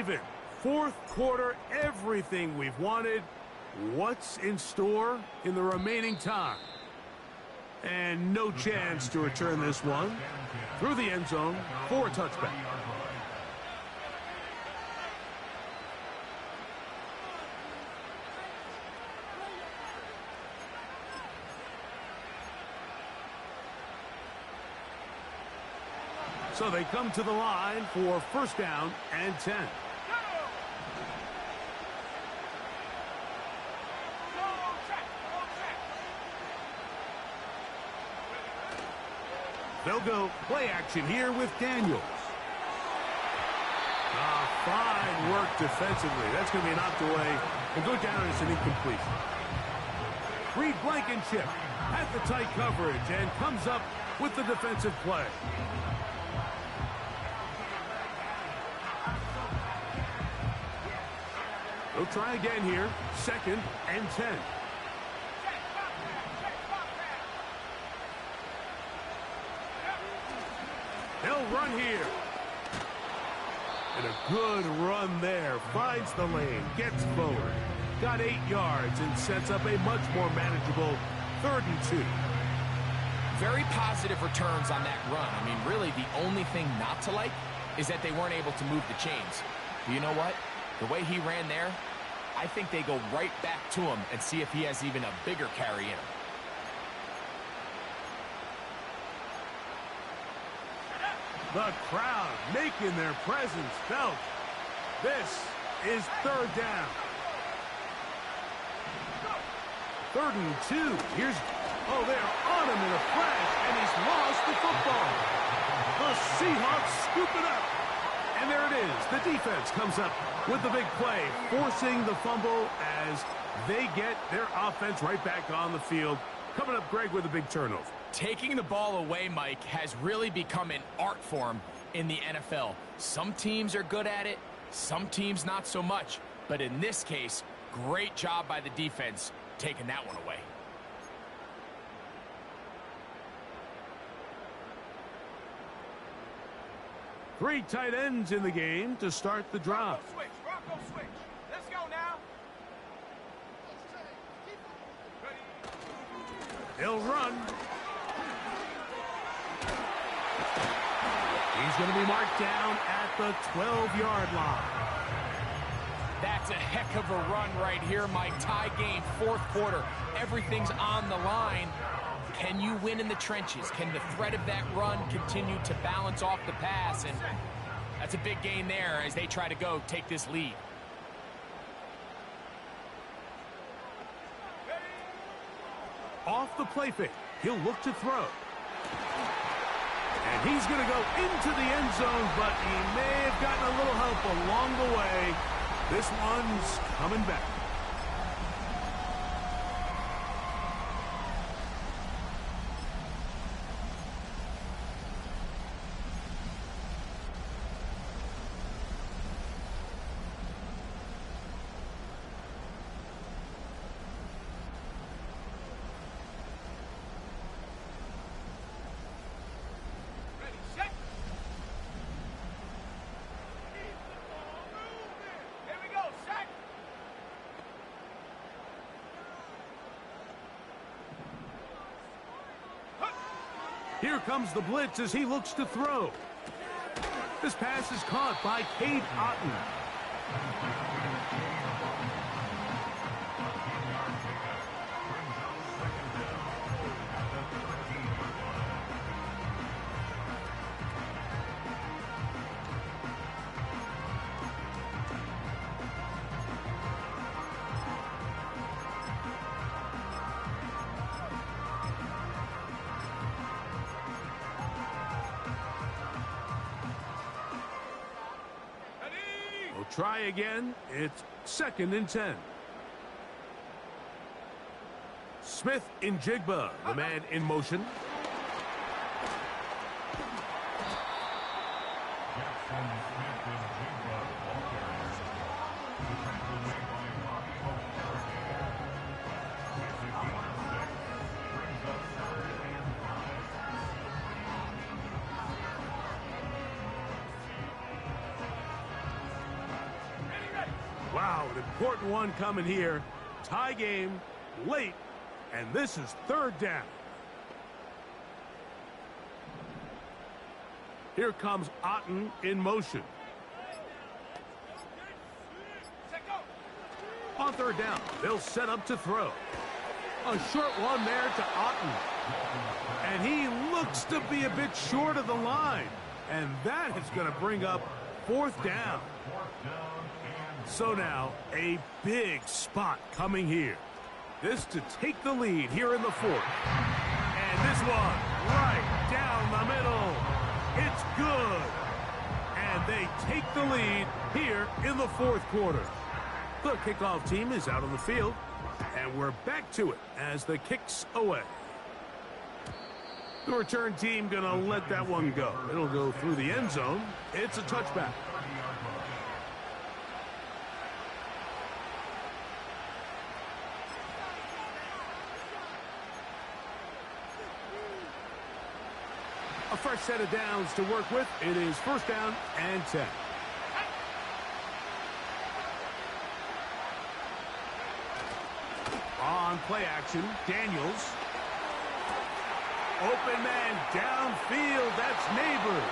even. Fourth quarter, everything we've wanted. What's in store in the remaining time? And no chance to return this one through the end zone for a touchback. So they come to the line for first down and 10. They'll go play action here with Daniels. Fine work defensively. That's going to be knocked away and go down as an incompletion. Reed Blankenship at the tight coverage and comes up with the defensive play. They'll try again here. Second and 10. They'll run here. And a good run there. Finds the lane. Gets forward. Got 8 yards and sets up a much more manageable 3rd and 2. Very positive returns on that run. I mean, really, the only thing not to like is that they weren't able to move the chains. But you know what? The way he ran there, I think they go right back to him and see if he has even a bigger carry in him. The crowd making their presence felt. This is 3rd down. 3rd and 2. Here's, they're on him in a flash, and he's lost the football. The Seahawks scoop it up. And there it is. The defense comes up with the big play, forcing the fumble as they get their offense right back on the field. Coming up, Greg, with a big turnover. Taking the ball away, Mike, has really become an art form in the NFL. Some teams are good at it, some teams not so much. But in this case, great job by the defense taking that one away. Three tight ends in the game to start the drive. Bronco switch. Let's go now. They'll run. He's going to be marked down at the 12-yard line. That's a heck of a run right here, Mike. Tie game, 4th quarter. Everything's on the line. Can you win in the trenches? Can the threat of that run continue to balance off the pass? And that's a big gain there as they try to go take this lead. Off the play fake. He'll look to throw. And he's going to go into the end zone, but he may have gotten a little help along the way. This one's coming back. Here comes the blitz as he looks to throw. This pass is caught by Cade Otton. Try again. It's 2nd and 10. Smith in Jigba, the man in motion. Now, an important one coming here. Tie game, late, and this is third down. Here comes Otten in motion. On third down, they'll set up to throw. A short one there to Otten. And he looks to be a bit short of the line. And that is going to bring up fourth down. So now, a big spot coming here. This to take the lead here in the fourth. And this one right down the middle. It's good. And they take the lead here in the fourth quarter. The kickoff team is out on the field. And we're back to it as the kick's away. The return team going to let that one go. It'll go through the end zone. It's a touchback. A fresh set of downs to work with. It is first down and 10. On play action, Daniels. Open man downfield. That's Neighbors.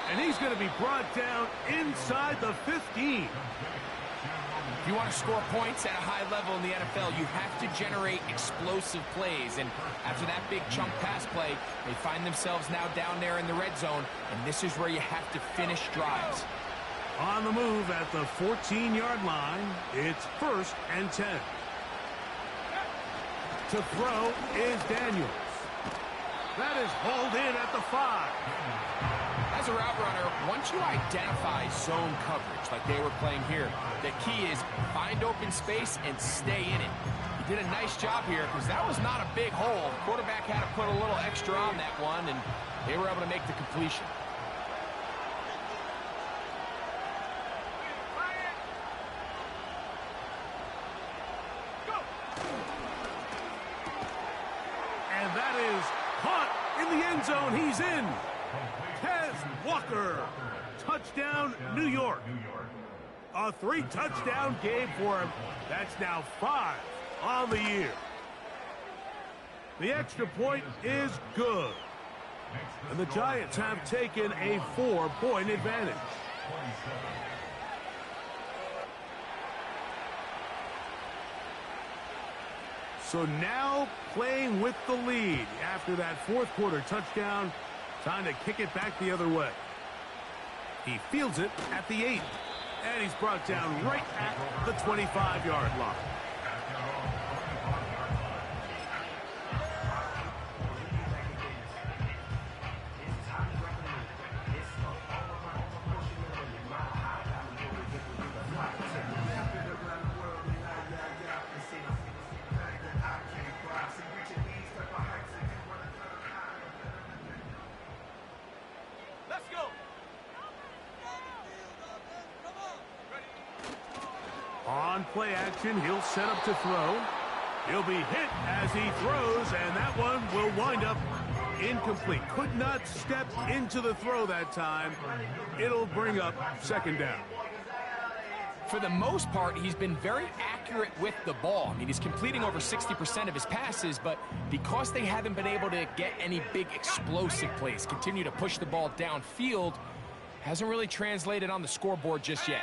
And he's going to be brought down inside the 15. If you want to score points at a high level in the NFL, you have to generate explosive plays. And after that big chunk pass play, they find themselves now down there in the red zone. And this is where you have to finish drives. On the move at the 14-yard line, it's first and 10. To throw is Daniels. That is hauled in at the 5. As a route runner, once you identify zone coverage like they were playing here, the key is find open space and stay in it. He did a nice job here because that was not a big hole. The quarterback had to put a little extra on that one, and they were able to make the completion. And that is caught in the end zone. He's in. Walker. Touchdown, New York. A 3-touchdown game for him. That's now 5 on the year. The extra point is good. And the Giants have taken a 4-point advantage. So now playing with the lead after that fourth quarter touchdown. Time to kick it back the other way. He fields it at the 8. And he's brought down right at the 25-yard line. On play action, he'll set up to throw. He'll be hit as he throws, and that one will wind up incomplete. Could not step into the throw that time. It'll bring up second down. For the most part, he's been very accurate with the ball. I mean, he's completing over 60% of his passes, but because they haven't been able to get any big explosive plays, continue to push the ball downfield, hasn't really translated on the scoreboard just yet.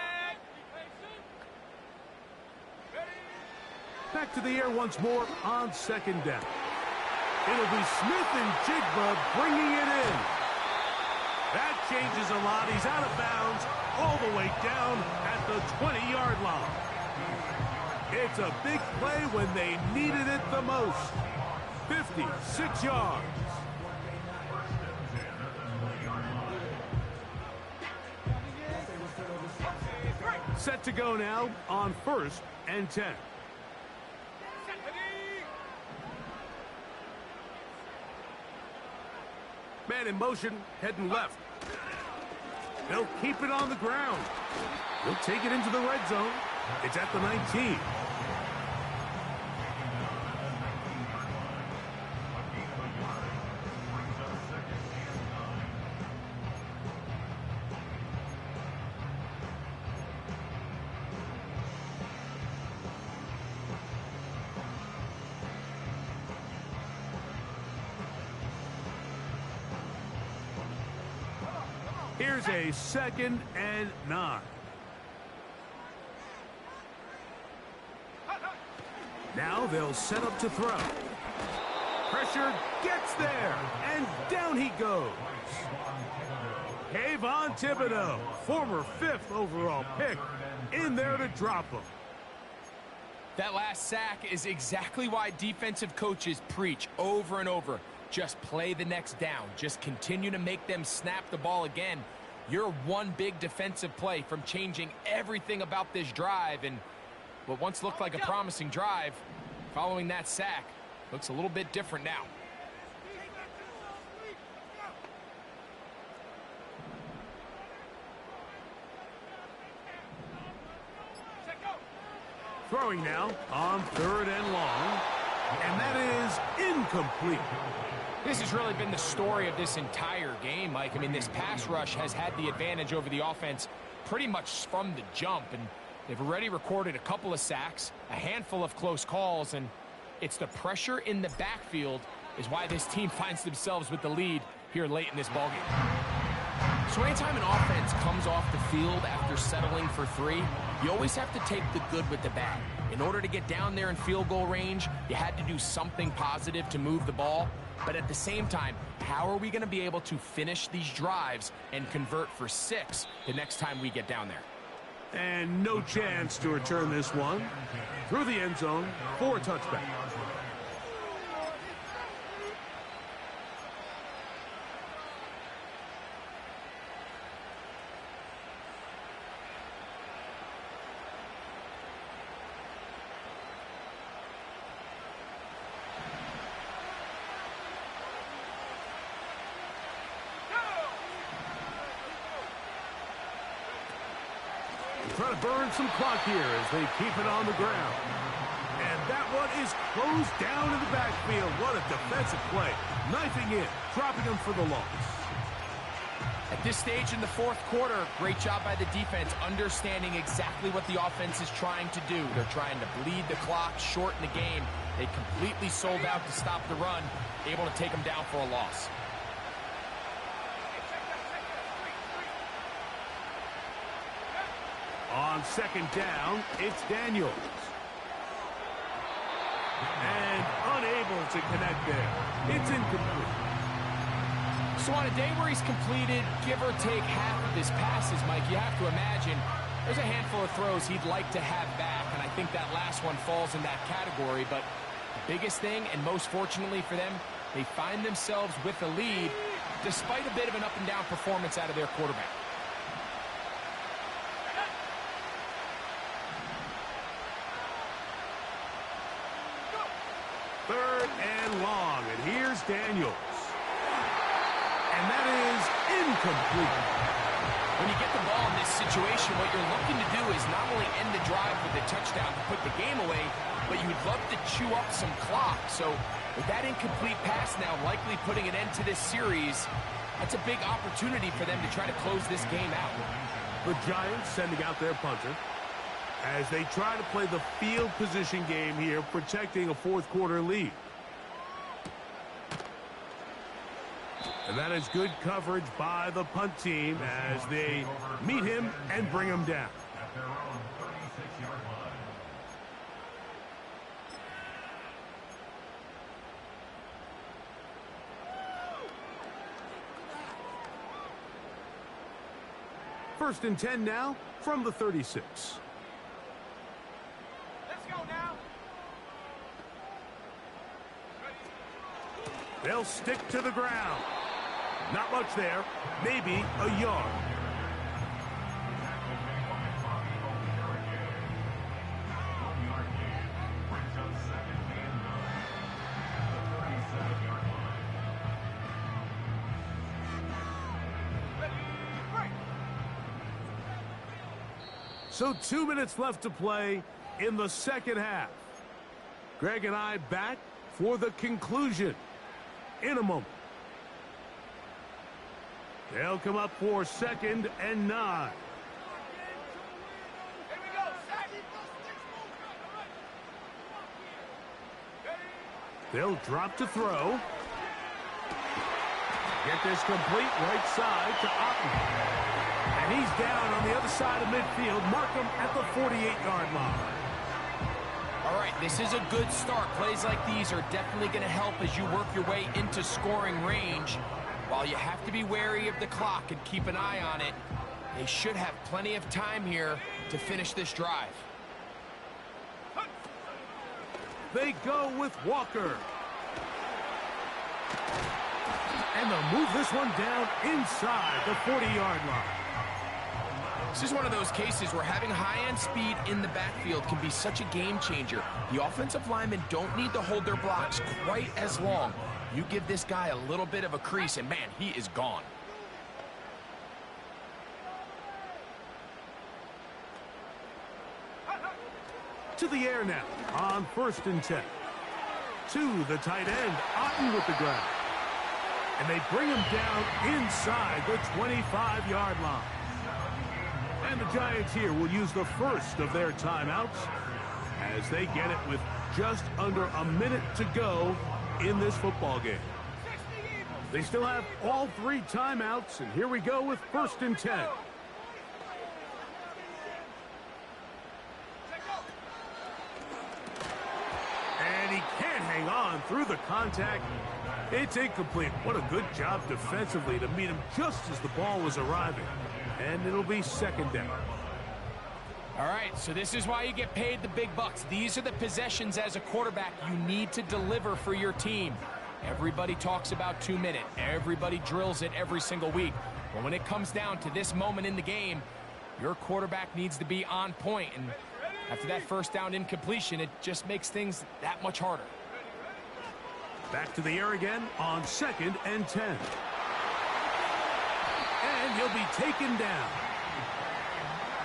Back to the air once more on second down. It'll be Smith and Jigba bringing it in. That changes a lot. He's out of bounds all the way down at the 20-yard line. It's a big play when they needed it the most. 56 yards. Set to go now on first and 10. Man in motion, heading left. They'll keep it on the ground. They'll take it into the red zone. It's at the 19. Here's a 2nd and 9. Now they'll set up to throw. Pressure gets there, and down he goes. Kayvon Thibodeau, former 5th overall pick, in there to drop him. That last sack is exactly why defensive coaches preach over and over. Just play the next down. Just continue to make them snap the ball again. You're one big defensive play from changing everything about this drive, and what once looked like a promising drive, following that sack, looks a little bit different now. Throwing now on 3rd and long, and that is incomplete. This has really been the story of this entire game, Mike. I mean, this pass rush has had the advantage over the offense pretty much from the jump, and they've already recorded a couple of sacks, a handful of close calls, and it's the pressure in the backfield is why this team finds themselves with the lead here late in this ballgame. So anytime an offense comes off the field after settling for 3, you always have to take the good with the bad. In order to get down there in field goal range, you had to do something positive to move the ball. But at the same time, how are we going to be able to finish these drives and convert for 6 the next time we get down there? And no chance to return this one through the end zone for a touchback. Trying to burn some clock here as they keep it on the ground. And that one is closed down in the backfield. What a defensive play. Knifing in, dropping them for the loss. At this stage in the 4th quarter, great job by the defense, understanding exactly what the offense is trying to do. They're trying to bleed the clock, shorten the game. They completely sold out to stop the run, able to take them down for a loss. On 2nd down, it's Daniels. And unable to connect there. It's incomplete. So on a day where he's completed, give or take half of his passes, Mike, you have to imagine there's a handful of throws he'd like to have back, and I think that last one falls in that category. But the biggest thing, and most fortunately for them, they find themselves with a lead despite a bit of an up-and-down performance out of their quarterback. Third and long, and here's Daniels. And that is incomplete. When you get the ball in this situation, what you're looking to do is not only end the drive with a touchdown to put the game away, but you would love to chew up some clock. So with that incomplete pass now likely putting an end to this series, that's a big opportunity for them to try to close this game out. The Giants sending out their punter as they try to play the field position game here, protecting a 4th quarter lead. And that is good coverage by the punt team as they meet him and bring him down. At their own 36-yard line. First and 10 now from the 36. Let's go now. They'll stick to the ground. Not much there. Maybe a yard. So 2 minutes left to play in the 2nd half. Greg and I back for the conclusion in a moment. They'll come up for 2nd and 9. Here we go. Set. They'll drop to throw. Get this complete right side to Otten. And he's down on the other side of midfield. Mark him at the 48-yard line. All right, this is a good start. Plays like these are definitely going to help as you work your way into scoring range. While you have to be wary of the clock and keep an eye on it, they should have plenty of time here to finish this drive. They go with Walker. And they'll move this one down inside the 40-yard line. This is one of those cases where having high-end speed in the backfield can be such a game changer. The offensive linemen don't need to hold their blocks quite as long. You give this guy a little bit of a crease, and man, he is gone. To the air now on 1st and 10. To the tight end, Otten with the grab. And they bring him down inside the 25-yard line. And the Giants here will use the first of their timeouts as they get it with just under a minute to go in this football game. They still have all 3 timeouts, and here we go with 1st and 10. And he can't hang on through the contact. It's incomplete. What a good job defensively to meet him just as the ball was arriving. And it'll be 2nd down. All right, so this is why you get paid the big bucks. These are the possessions as a quarterback you need to deliver for your team. Everybody talks about 2 minute. Everybody drills it every single week. But when it comes down to this moment in the game, your quarterback needs to be on point. And after that 1st down incompletion, it just makes things that much harder. Back to the air again on 2nd and 10. And he'll be taken down.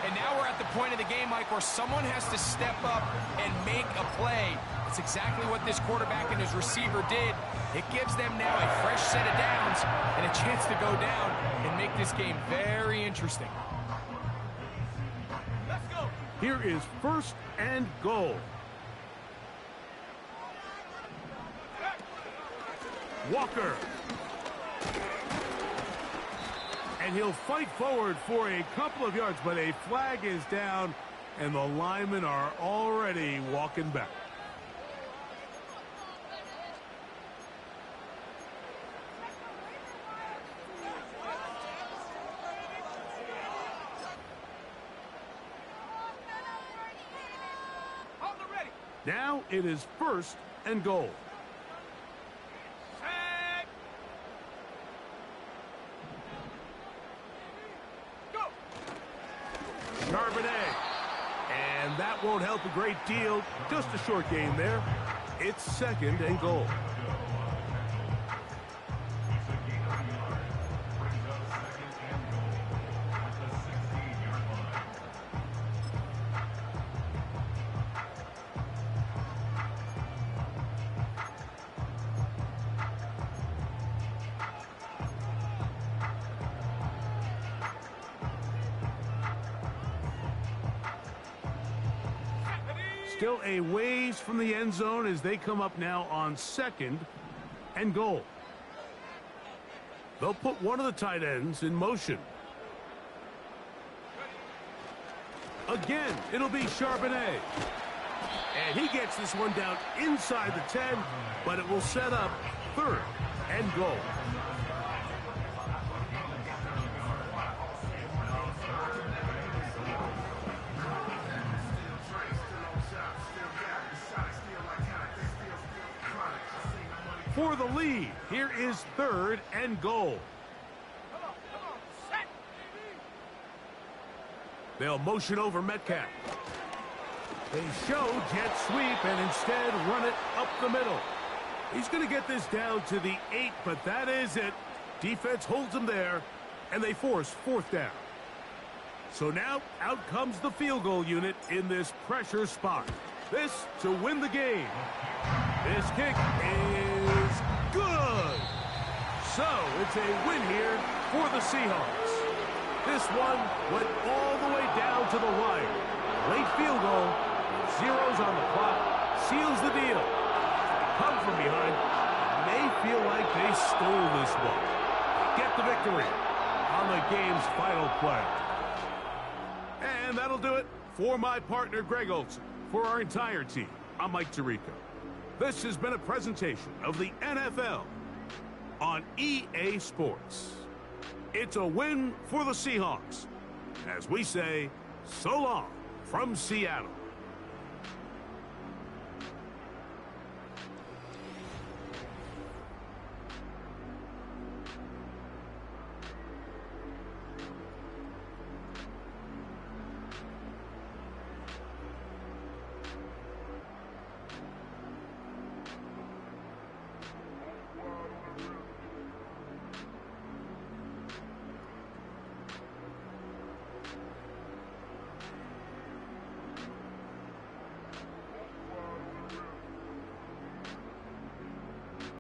And now we're at the point of the game, Mike, where someone has to step up and make a play. It's exactly what this quarterback and his receiver did. It gives them now a fresh set of downs and a chance to go down and make this game very interesting. Let's go. Here is 1st and goal. Walker. And he'll fight forward for a couple of yards, but a flag is down, and the linemen are already walking back. Now it is 1st and goal. Charbonnet. And that won't help a great deal. Just a short game there. It's 2nd and goal. Still a ways from the end zone as they come up now on 2nd and goal. They'll put one of the tight ends in motion. Again, it'll be Charbonnet. And he gets this one down inside the 10, but it will set up 3rd and goal. For the lead, here is 3rd and goal. They'll motion over Metcalf. They show jet sweep and instead run it up the middle. He's going to get this down to the 8, but that is it. Defense holds him there, and they force 4th down. So now out comes the field goal unit in this pressure spot. This to win the game. This kick is good. So it's a win here for the Seahawks. This one went all the way down to the wire. Late field goal, zeros on the clock, seals the deal. Come from behind, may feel like they stole this one. get the victory on the game's final play. And that'll do it for my partner, Greg Olson. For our entire team, I'm Mike Tirico. This has been a presentation of the NFL on EA Sports. It's a win for the Seahawks. As we say, so long from Seattle.